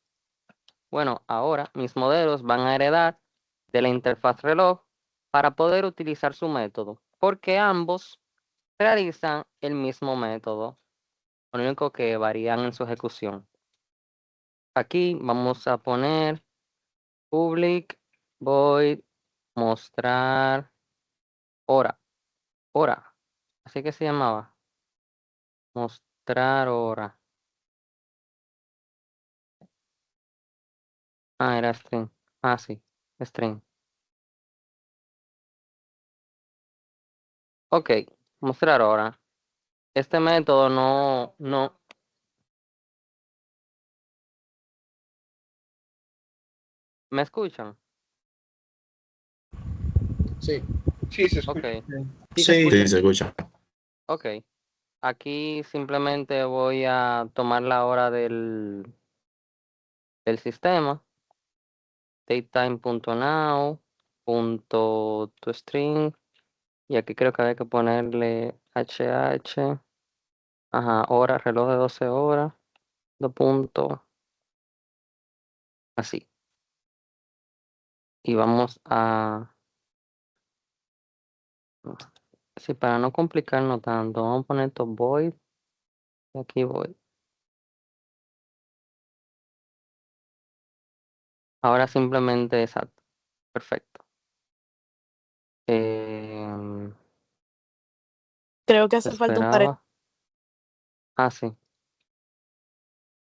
bueno, ahora mis modelos van a heredar de la interfaz reloj para poder utilizar su método, porque ambos realizan el mismo método, lo único que varían en su ejecución. Aquí vamos a poner public void mostrar hora, hora, así que se llamaba, mostrar hora. Ah, era string. Ah, sí, string. Ok, mostrar hora. Este método no. ¿Me escuchan? Sí. Sí, se Ok, escucha. sí se Sí, escucha. Sí, se escucha. Ok, aquí simplemente voy a tomar la hora del sistema. datetime.now.toString. Y aquí creo que hay que ponerle HH. Ajá, hora, reloj de 12 horas. Dos puntos. Así. Y vamos a... Sí, para no complicarnos tanto, vamos a poner esto void. Y aquí void. Ahora simplemente exacto. Perfecto. Em, Creo que hace falta un paréntesis. esperaba. Ah, sí.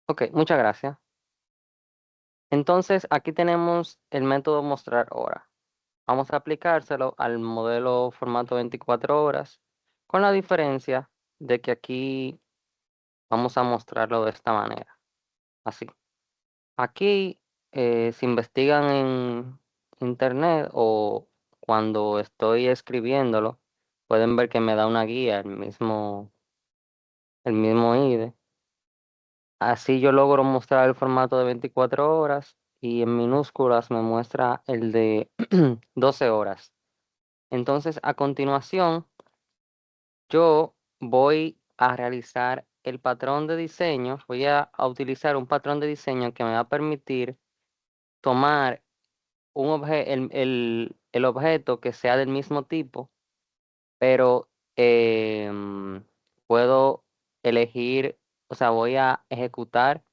Ok, muchas gracias. Entonces, aquí tenemos el método mostrar hora. Vamos a aplicárselo al modelo formato 24 horas, con la diferencia de que aquí vamos a mostrarlo de esta manera. Así. Aquí, si investigan en internet o cuando estoy escribiéndolo, pueden ver que me da una guía, el mismo IDE. Así yo logro mostrar el formato de 24 horas y en minúsculas me muestra el de 12 horas. Entonces, a continuación, yo voy a realizar el patrón de diseño. Voy a utilizar un patrón de diseño que me va a permitir tomar el objeto que sea del mismo tipo, pero puedo elegir, o sea, voy a ejecutar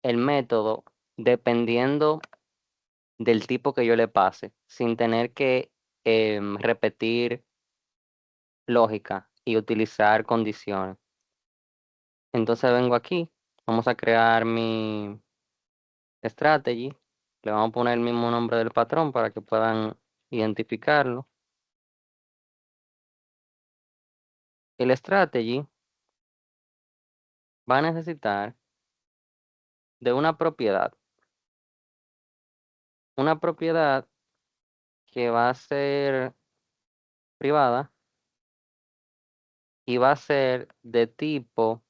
el método dependiendo del tipo que yo le pase, sin tener que repetir lógica y utilizar condiciones. Entonces vengo aquí, vamos a crear mi strategy, le vamos a poner el mismo nombre del patrón para que puedan identificarlo. El strategy va a necesitar de una propiedad que va a ser privada y va a ser de tipo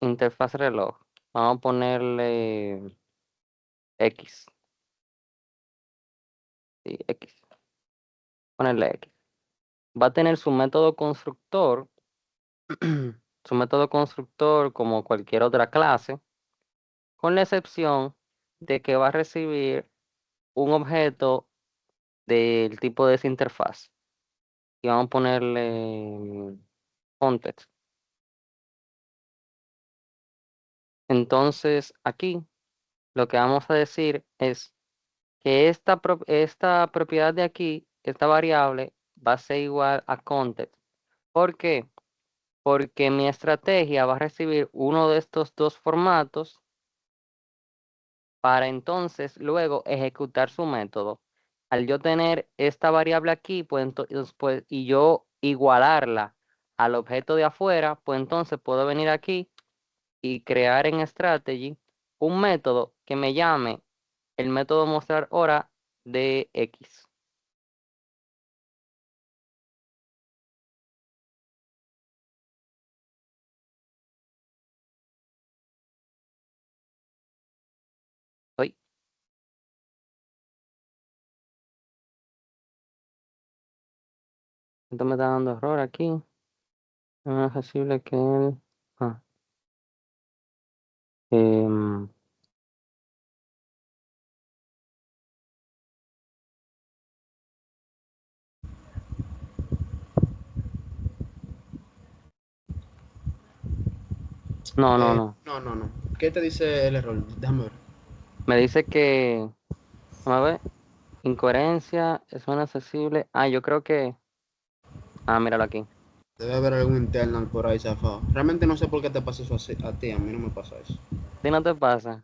interfaz reloj. Vamos a ponerle X. Sí, X. Ponerle X. Va a tener su método constructor, su método constructor como cualquier otra clase, con la excepción de que va a recibir un objeto del tipo de esa interfaz. Y vamos a ponerle context. Entonces, aquí lo que vamos a decir es que esta propiedad de aquí, esta variable, va a ser igual a context. ¿Por qué? Porque mi estrategia va a recibir uno de estos dos formatos para entonces luego ejecutar su método. Al yo tener esta variable aquí, y yo igualarla al objeto de afuera, pues entonces puedo venir aquí y crear en strategy un método que me llame el método mostrar hora de X. Uy, esto me está dando error aquí. No es posible que él... Ah, em, no, no, no. No. ¿Qué te dice el error? Déjame ver. Me dice que... A ver, incoherencia, es inaccesible. Ah, yo creo que... Ah, míralo aquí. Debe haber algún internal por ahí zafado. Realmente no sé por qué te pasa eso a ti, a mí no me pasa eso. ¿A ti no te pasa?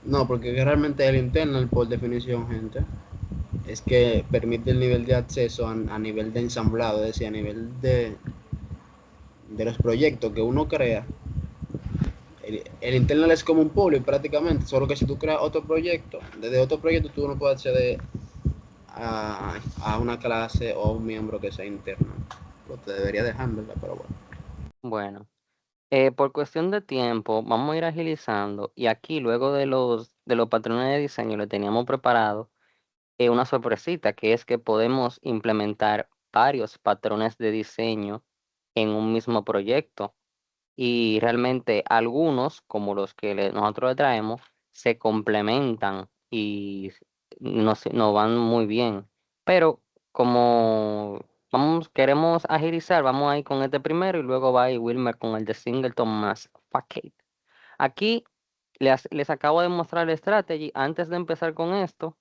No, porque realmente el internal, por definición, gente, es que permite el nivel de acceso a nivel de ensamblado, es decir, a nivel de los proyectos que uno crea. El internal es como un pool prácticamente, solo que si tú creas otro proyecto, desde otro proyecto tú no puedes acceder a una clase o a un miembro que sea interno. Pues te debería dejar, ¿verdad? Pero bueno. Bueno. Por cuestión de tiempo, vamos a ir agilizando y aquí luego de los patrones de diseño le teníamos preparado una sorpresita que es que podemos implementar varios patrones de diseño en un mismo proyecto y realmente algunos, como los que nosotros le traemos, se complementan y nos van muy bien. Pero como queremos agilizar, vamos a ir con este primero y luego va a ir Wilmer con el de Singleton más Facade. Aquí les acabo de mostrar la strategy. Antes de empezar con esto,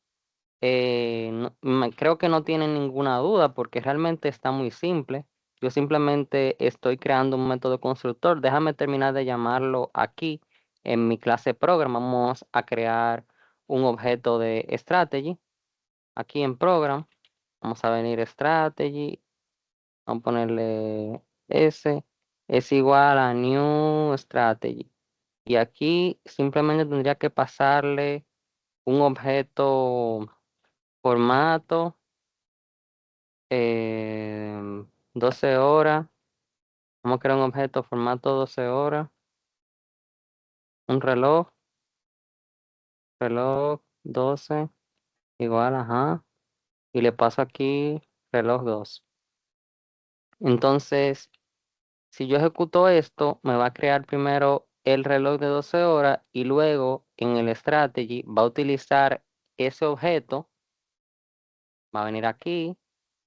creo que no tienen ninguna duda porque realmente está muy simple. Yo simplemente estoy creando un método constructor. Déjame terminar de llamarlo aquí en mi clase program. Vamos a crear un objeto de strategy. Aquí en program, vamos a venir strategy. Vamos a ponerle S. Es igual a new strategy. Y aquí simplemente tendría que pasarle un objeto formato 12 horas. Vamos a crear un objeto formato 12 horas. Un reloj 12 igual, ajá. Y le paso aquí reloj 2. Entonces, si yo ejecuto esto, me va a crear primero el reloj de 12 horas y luego en el strategy va a utilizar ese objeto, va a venir aquí,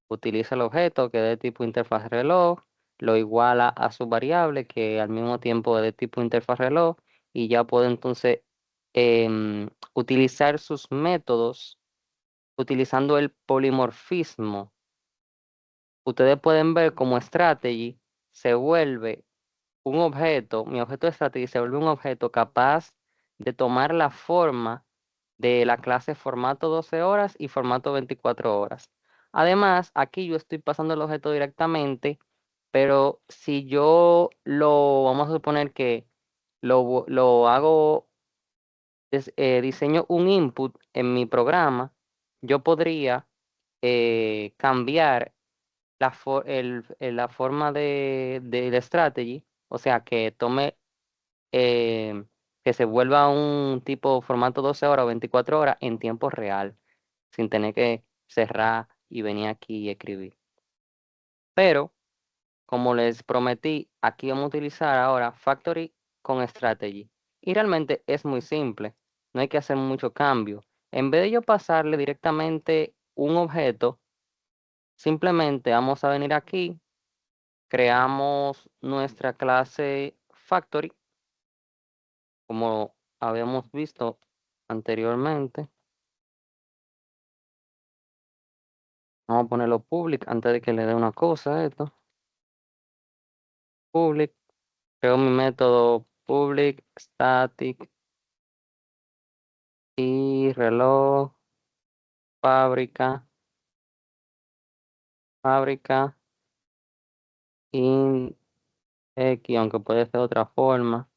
utiliza el objeto que es de tipo interfaz reloj, lo iguala a su variable que al mismo tiempo es de tipo interfaz reloj y ya puede entonces utilizar sus métodos utilizando el polimorfismo. Ustedes pueden ver como strategy se vuelve un objeto, mi objeto de strategy se vuelve un objeto capaz de tomar la forma de la clase formato 12 horas y formato 24 horas. Además, aquí yo estoy pasando el objeto directamente, pero si yo vamos a suponer que lo hago, diseño un input en mi programa, yo podría cambiar la forma del strategy, o sea, que tome, que se vuelva un tipo formato 12 horas o 24 horas en tiempo real, sin tener que cerrar y venir aquí y escribir. Pero, como les prometí, aquí vamos a utilizar ahora Factory con Strategy. Y realmente es muy simple, no hay que hacer mucho cambio. En vez de yo pasarle directamente un objeto, simplemente vamos a venir aquí, creamos nuestra clase Factory, como habíamos visto anteriormente. Vamos a ponerlo public antes de que le dé una cosa a esto. Public, creo mi método public static y reloj, fábrica, in x, aunque puede ser de otra forma.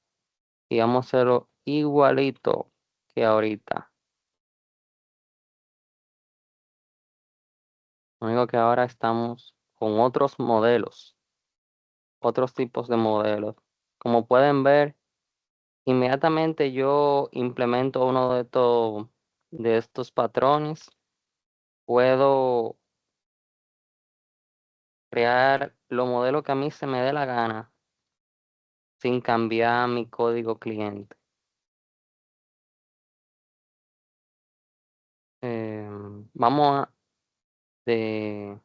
Y vamos a hacerlo igualito que ahorita. Lo único que ahora estamos con otros modelos, otros tipos de modelos. Como pueden ver, inmediatamente yo implemento uno de estos patrones. Puedo crear los modelos que a mí se me dé la gana sin cambiar mi código cliente. Vamos a, en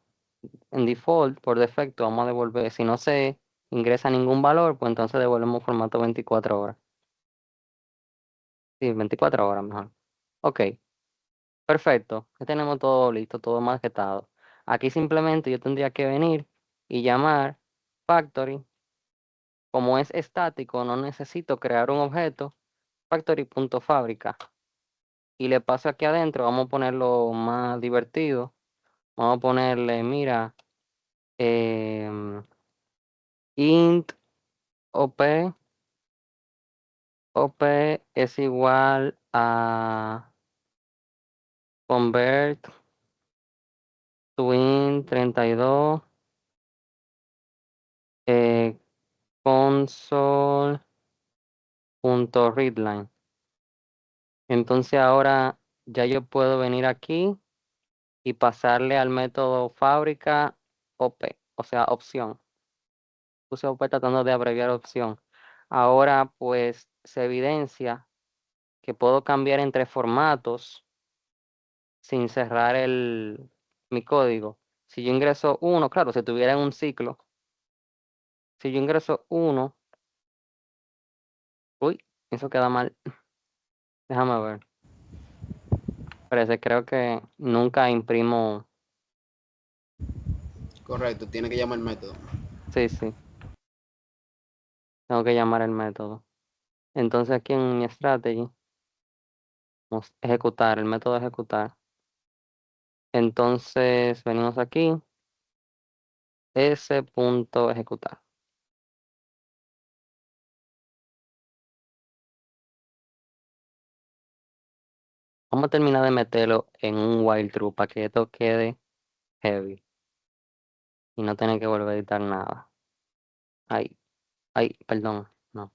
default, por defecto, vamos a devolver, si no se ingresa ningún valor, pues entonces devolvemos formato 24 horas. Sí, 24 horas mejor. Ok, perfecto. Ya tenemos todo listo, todo maquetado. Aquí simplemente yo tendría que venir y llamar factory. Como es estático, no necesito crear un objeto, factory.fábrica. Y le paso aquí adentro, vamos a ponerlo más divertido. Vamos a ponerle, mira, int op, op es igual a convert to int 32 console.readline. Entonces ahora ya yo puedo venir aquí y pasarle al método fábrica op, o sea, opción. Puse op tratando de abreviar opción. Ahora pues se evidencia que puedo cambiar entre formatos sin cerrar mi código. Si yo ingreso 1, claro, si tuviera en un ciclo, si yo ingreso 1, uy, eso queda mal. Déjame ver. Parece, creo que nunca imprimo. Correcto, tiene que llamar el método. Sí, sí, tengo que llamar el método. Entonces aquí en mi strategy, vamos a ejecutar, el método ejecutar. Entonces venimos aquí, s.ejecutar. Vamos a terminar de meterlo en un while true para que esto quede heavy y no tener que volver a editar nada. Ay, ay, perdón, no.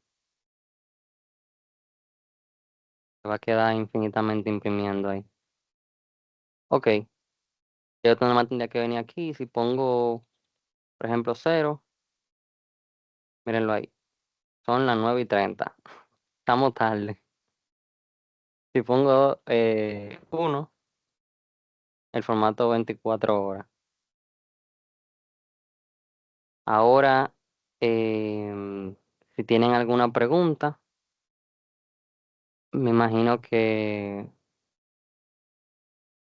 Se va a quedar infinitamente imprimiendo ahí. Ok, yo nada más tendría que venir aquí. Si pongo, por ejemplo, 0, mírenlo ahí. Son las 9:30. Estamos tarde. Si pongo 1, el formato 24 horas. Ahora, si tienen alguna pregunta, me imagino que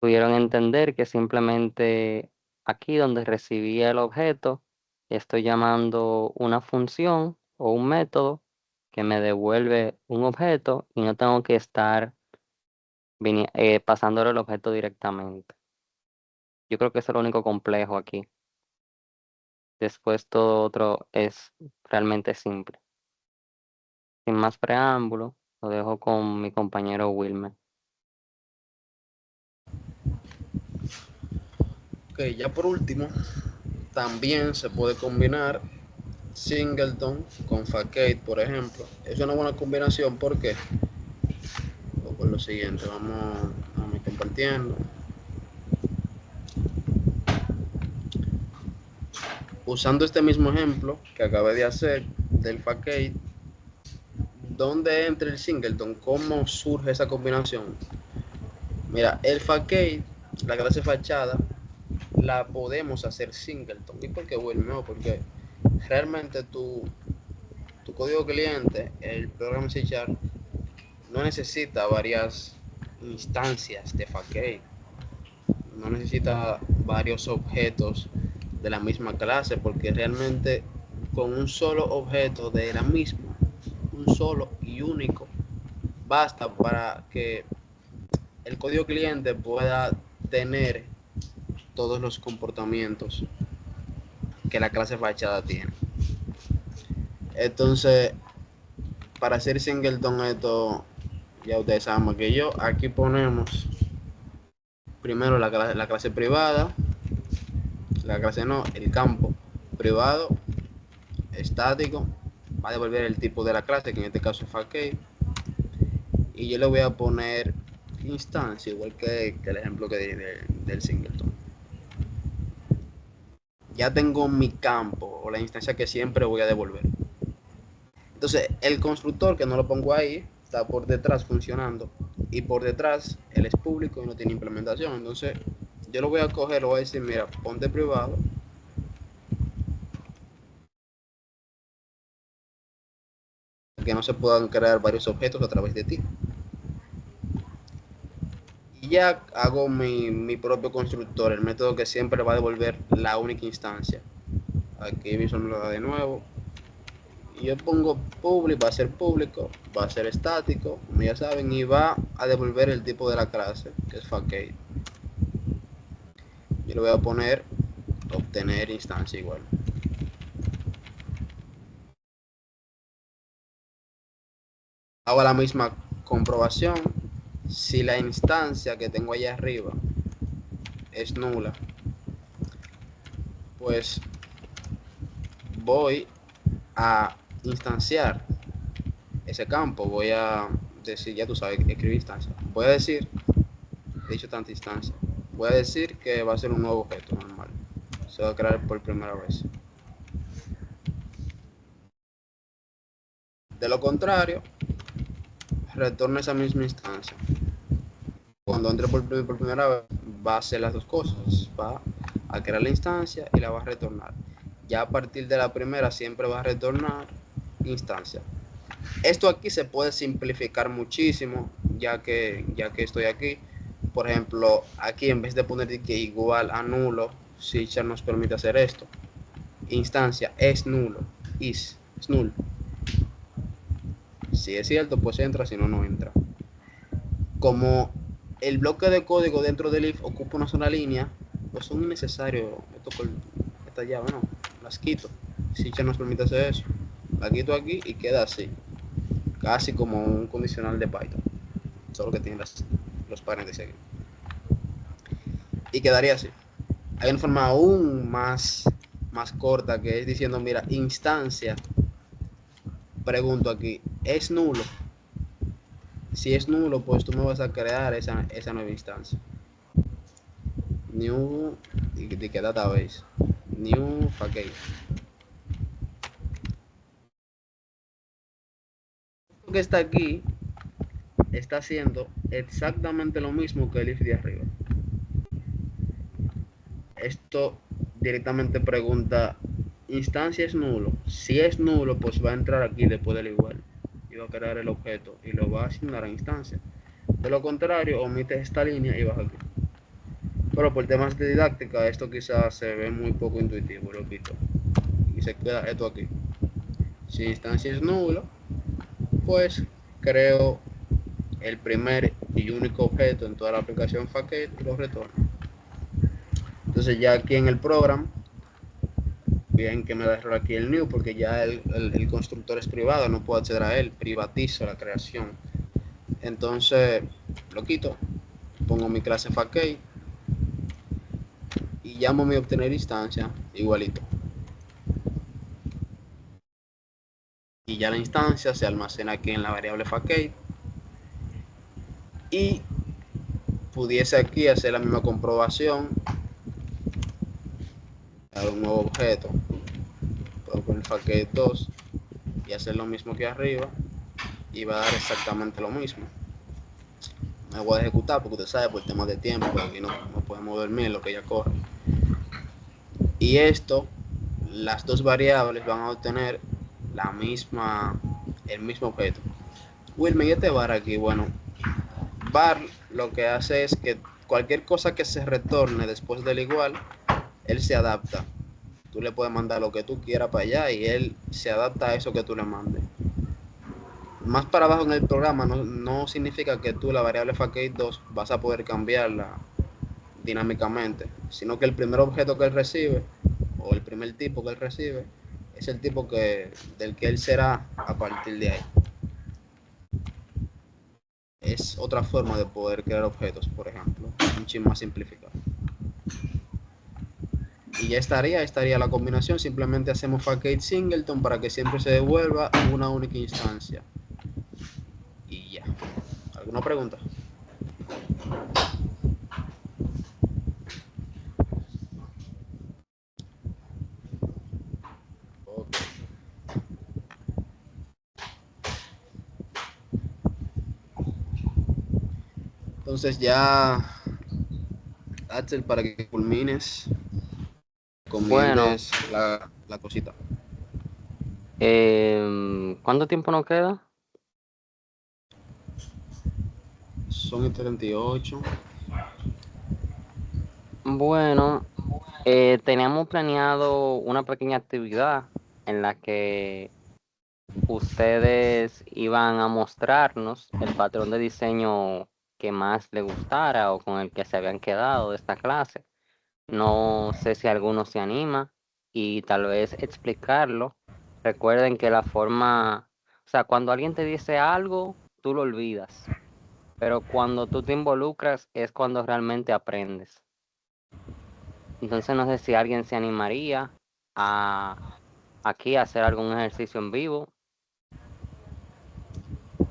pudieron entender que simplemente aquí donde recibí el objeto, estoy llamando una función o un método que me devuelve un objeto y no tengo que estar pasándole el objeto directamente. Yo creo que eso es lo único complejo aquí. Después todo otro es realmente simple. Sin más preámbulo, lo dejo con mi compañero Wilmer. Ok, ya por último, también se puede combinar singleton con facade, por ejemplo. Es una buena combinación porque, por lo siguiente, vamos a compartiendo. Usando este mismo ejemplo que acabé de hacer del facade, ¿dónde entra el singleton? ¿Cómo surge esa combinación? Mira, el facade, la clase fachada, la podemos hacer singleton. ¿Y por qué, Will? No, porque realmente tu código cliente, el programa C# no necesita varias instancias de facade, no necesita varios objetos de la misma clase, porque realmente con un solo objeto de la misma, un solo y único, basta para que el código cliente pueda tener todos los comportamientos que la clase fachada tiene. Entonces, para hacer singleton esto, ya ustedes saben más que yo, aquí ponemos primero la clase privada, la clase no, el campo privado, estático, va a devolver el tipo de la clase, que en este caso es facade, y yo le voy a poner instancia, igual que el ejemplo que di del singleton. Ya tengo mi campo o la instancia que siempre voy a devolver. Entonces, el constructor, que no lo pongo ahí, está por detrás funcionando, y por detrás él es público y no tiene implementación. Entonces, yo lo voy a coger, lo voy a decir, mira, ponte privado, que no se puedan crear varios objetos a través de ti. Y ya hago mi propio constructor, el método que siempre va a devolver la única instancia. Aquí Visual me lo da de nuevo. Y yo pongo público, va a ser público, va a ser estático, como ya saben, y va a devolver el tipo de la clase, que es facade. Yo le voy a poner obtener instancia igual. Hago la misma comprobación. Si la instancia que tengo allá arriba es nula, pues voy a instanciar ese campo. Voy a decir, ya tú sabes, escribir instancia. Voy a decir, he dicho tanta instancia, voy a decir que va a ser un nuevo objeto normal. Se va a crear por primera vez. De lo contrario, retorna esa misma instancia. Cuando entre por primera vez, va a hacer las dos cosas. Va a crear la instancia y la va a retornar. Ya a partir de la primera siempre va a retornar instancia. Esto aquí se puede simplificar muchísimo, ya que estoy aquí. Por ejemplo, aquí en vez de poner que igual a nulo, C# nos permite hacer esto. Instancia es nulo, es null. Si es cierto, pues entra, si no, no entra. Como el bloque de código dentro del if ocupa una sola línea, pues son innecesarios esta llave, no, las quito. Si ya nos permite hacer eso, la quito aquí y queda así, casi como un condicional de Python, solo que tiene los paréntesis aquí. Y quedaría así. Hay una forma aún más corta, que es diciendo, mira, instancia, pregunto aquí, ¿es nulo? Si es nulo, pues tú me vas a crear esa nueva instancia. New, ¿de qué database? New facade. que está aquí está haciendo exactamente lo mismo que el if de arriba. Esto directamente pregunta, ¿instancia es nulo? Si es nulo, pues va a entrar aquí después del igual y va a crear el objeto y lo va a asignar a instancia. De lo contrario, omites esta línea y vas aquí. Pero por temas de didáctica, esto quizás se ve muy poco intuitivo, lo quito. Y se queda esto aquí. Si instancia es nulo, pues creo el primer y único objeto en toda la aplicación Facade y lo retorno. Entonces ya aquí en el programa, bien que me da error aquí el new porque ya el constructor es privado, no puedo acceder a él, privatizo la creación. Entonces lo quito, pongo mi clase Facade y llamo mi obtener instancia igualito. Y ya la instancia se almacena aquí en la variable Facade y pudiese aquí hacer la misma comprobación, dar un nuevo objeto, puedo poner Facade 2 y hacer lo mismo que arriba y va a dar exactamente lo mismo. Me voy a ejecutar porque usted sabe por temas de tiempo aquí no podemos dormir lo que ya corre. Y esto, las dos variables van a obtener el mismo objeto. Wilmer, ¿y este var aquí? Bueno, var lo que hace es que cualquier cosa que se retorne después del igual, él se adapta. Tú le puedes mandar lo que tú quieras para allá y él se adapta a eso que tú le mandes. Más para abajo en el programa no significa que tú la variable Facade2 vas a poder cambiarla dinámicamente, sino que el primer objeto que él recibe o el primer tipo que él recibe es el tipo del que él será a partir de ahí. Es otra forma de poder crear objetos, por ejemplo, un chin más simplificado. Y ya estaría la combinación. Simplemente hacemos Facade Singleton para que siempre se devuelva una única instancia. Y ya. ¿Alguna pregunta? Okay. Entonces ya, Axel, para que culmines, Bueno, comiences la cosita. ¿cuánto tiempo nos queda? Son 38. Bueno, teníamos planeado una pequeña actividad en la que ustedes iban a mostrarnos el patrón de diseño que más les gustara o con el que se habían quedado de esta clase. No sé si alguno se anima y tal vez explicarlo. Recuerden que la forma, o sea, cuando alguien te dice algo, tú lo olvidas, pero cuando tú te involucras es cuando realmente aprendes. Entonces no sé si alguien se animaría a aquí a hacer algún ejercicio en vivo.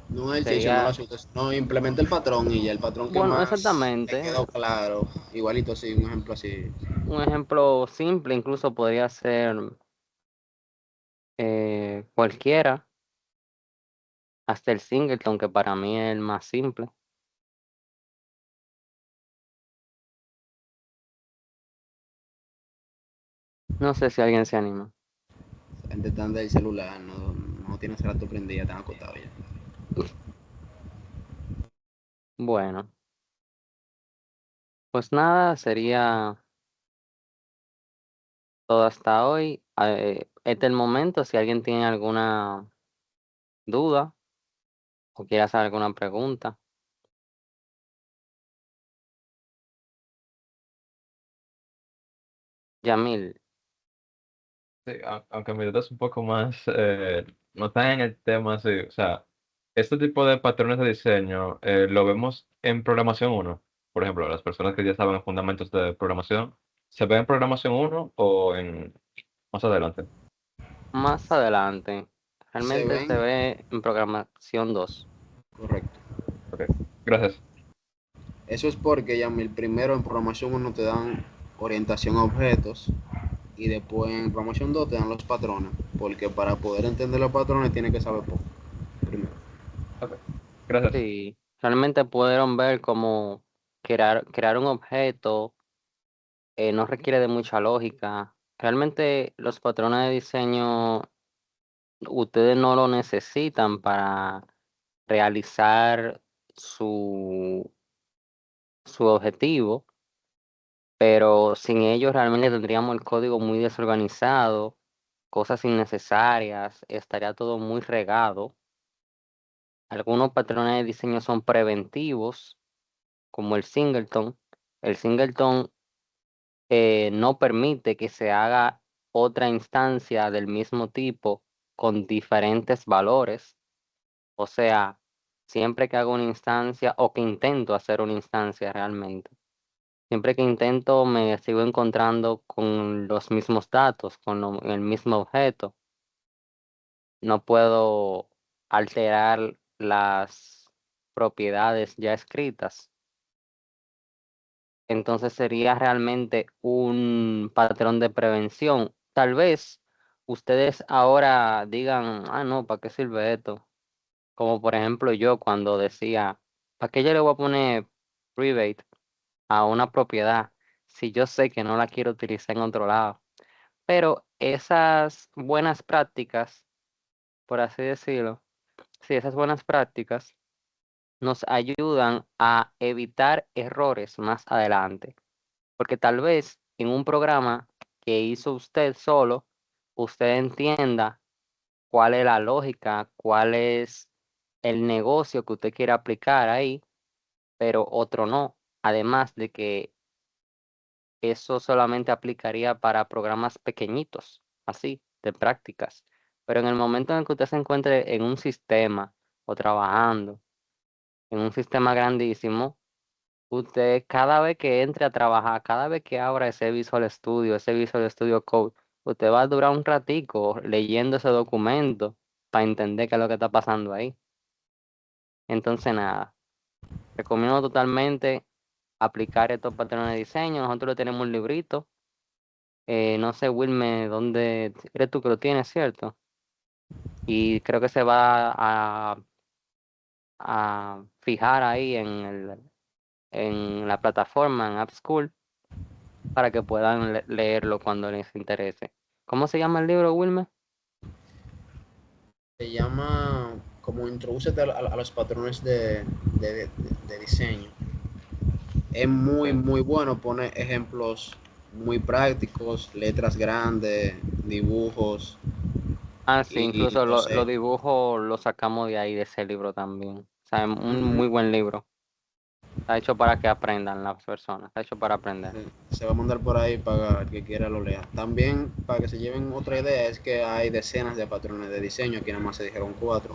No ejercicio, no lo Sería, asunto, no implementa el patrón y ya el patrón que bueno, más te exactamente, quedó claro, igualito así, un ejemplo así. un ejemplo simple, incluso podría ser cualquiera, hasta el singleton, que para mí es el más simple. No sé si alguien se anima. La gente está del celular, no tiene ese rato prendido, están acostados ya. Bueno, pues nada, sería todo hasta hoy. Este es el momento, si alguien tiene alguna duda o quiere hacer alguna pregunta. Yamil, Sí, aunque mi duda es un poco más, no está en el tema así, o sea, este tipo de patrones de diseño lo vemos en programación uno. Por ejemplo, las personas que ya saben fundamentos de programación, ¿se ve en programación uno o en más adelante? más adelante, Se realmente se ven, ve en programación 2. correcto. Ok, gracias. Eso es porque ya el primero en programación 1 te dan orientación a objetos y después en programación 2 te dan los patrones, porque para poder entender los patrones tienes que saber poco, primero. Gracias. Sí, realmente pudieron ver cómo crear un objeto no requiere de mucha lógica. Realmente los patrones de diseño ustedes no lo necesitan para realizar su objetivo, pero sin ellos realmente tendríamos el código muy desorganizado, cosas innecesarias, estaría todo muy regado. Algunos patrones de diseño son preventivos, como el singleton. El singleton no permite que se haga otra instancia del mismo tipo con diferentes valores. O sea, siempre que hago una instancia o que intento hacer una instancia realmente, siempre que intento me sigo encontrando con los mismos datos, con el mismo objeto. No puedo alterar las propiedades ya escritas. Entonces sería realmente un patrón de prevención. Tal vez ustedes ahora digan, ah, no, ¿para qué sirve esto? Como por ejemplo yo cuando decía, ¿para qué yo le voy a poner private a una propiedad si yo sé que no la quiero utilizar en otro lado? Pero esas buenas prácticas, por así decirlo, sí, esas buenas prácticas nos ayudan a evitar errores más adelante. Porque tal vez en un programa que hizo usted solo, usted entienda cuál es la lógica, cuál es el negocio que usted quiere aplicar ahí, pero otro no. Además de que eso solamente aplicaría para programas pequeñitos, así, de prácticas. Pero en el momento en que usted se encuentre en un sistema o trabajando en un sistema grandísimo, usted cada vez que entre a trabajar, cada vez que abra ese Visual Studio Code, usted va a durar un ratico leyendo ese documento para entender qué es lo que está pasando ahí. Entonces, nada, recomiendo totalmente aplicar estos patrones de diseño. Nosotros le tenemos un librito. No sé, Wilmer, ¿dónde eres tú que lo tienes, cierto? Y creo que se va a fijar ahí en la plataforma, en AppSchool, para que puedan leerlo cuando les interese. ¿Cómo se llama el libro, Wilmer? Se llama como Introdúcete a los patrones de diseño. Es muy, Sí. muy bueno, pone ejemplos muy prácticos, letras grandes, dibujos Ah, sí, y incluso los los dibujos los sacamos de ahí, de ese libro también. O sea, es un muy buen libro. Está hecho para que aprendan las personas. Está hecho para aprender. se va a mandar por ahí para el que quiera lo lea. También, para que se lleven otra idea, es que hay decenas de patrones de diseño, aquí nada más se dijeron 4,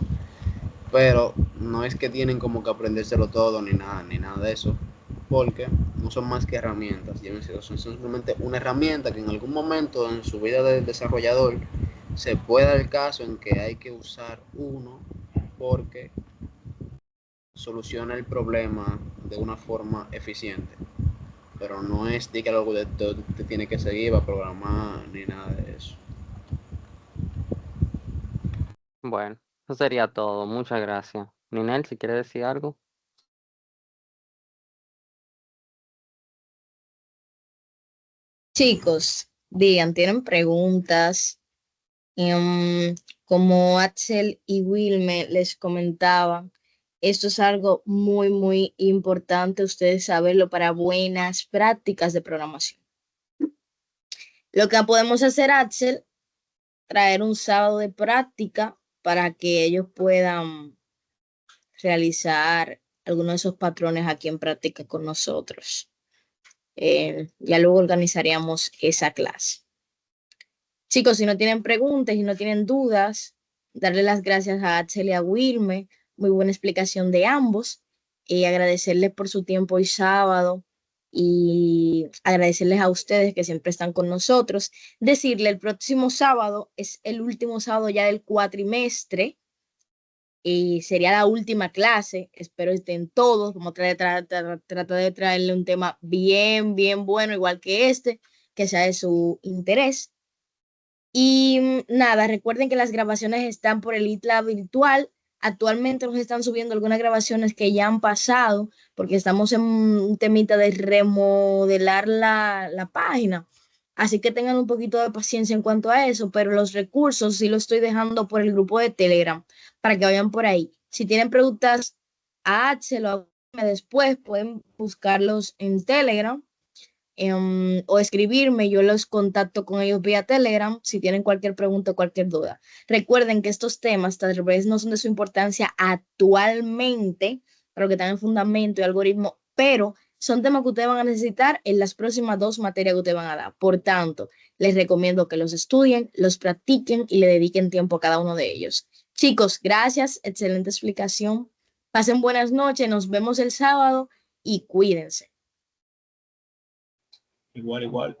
pero no es que tienen como que aprendérselo todo ni nada de eso, porque no son más que herramientas, son simplemente una herramienta que en algún momento en su vida de desarrollador se puede dar el caso en que hay que usar uno porque soluciona el problema de una forma eficiente, pero no es de que algo te tiene que seguir para programar ni nada de eso. Bueno, eso sería todo. Muchas gracias. Ninel, si quiere decir algo. Chicos, digan, ¿tienen preguntas? Como Axel y Wilme les comentaban, esto es algo muy, muy importante ustedes saberlo para buenas prácticas de programación. Lo que podemos hacer, Axel, traer un sábado de práctica para que ellos puedan realizar algunos de esos patrones aquí en práctica con nosotros. Ya luego organizaríamos esa clase. Chicos, si no tienen preguntas y no tienen dudas, darle las gracias a Axel y a Wilme. Muy buena explicación de ambos. Y agradecerles por su tiempo hoy sábado y agradecerles a ustedes que siempre están con nosotros. Decirle, el próximo sábado es el último sábado ya del cuatrimestre y sería la última clase. Espero estén todos. Vamos a tratar de traerle un tema bien, bien bueno, igual que este, que sea de su interés. Y nada, recuerden que las grabaciones están por el ITLA virtual. Actualmente nos están subiendo algunas grabaciones que ya han pasado, porque estamos en un temita de remodelar la página. Así que tengan un poquito de paciencia en cuanto a eso, pero los recursos sí los estoy dejando por el grupo de Telegram para que vayan por ahí. Si tienen preguntas, hádselo después, pueden buscarlos en Telegram o escribirme, yo los contacto con ellos vía Telegram si tienen cualquier pregunta o cualquier duda. Recuerden que estos temas tal vez no son de su importancia actualmente, pero que están en fundamento y algoritmo, pero son temas que ustedes van a necesitar en las próximas 2 materias que ustedes van a dar. Por tanto, les recomiendo que los estudien, los practiquen y le dediquen tiempo a cada uno de ellos. Chicos, gracias, excelente explicación. Pasen buenas noches, nos vemos el sábado y cuídense. Igual, igual.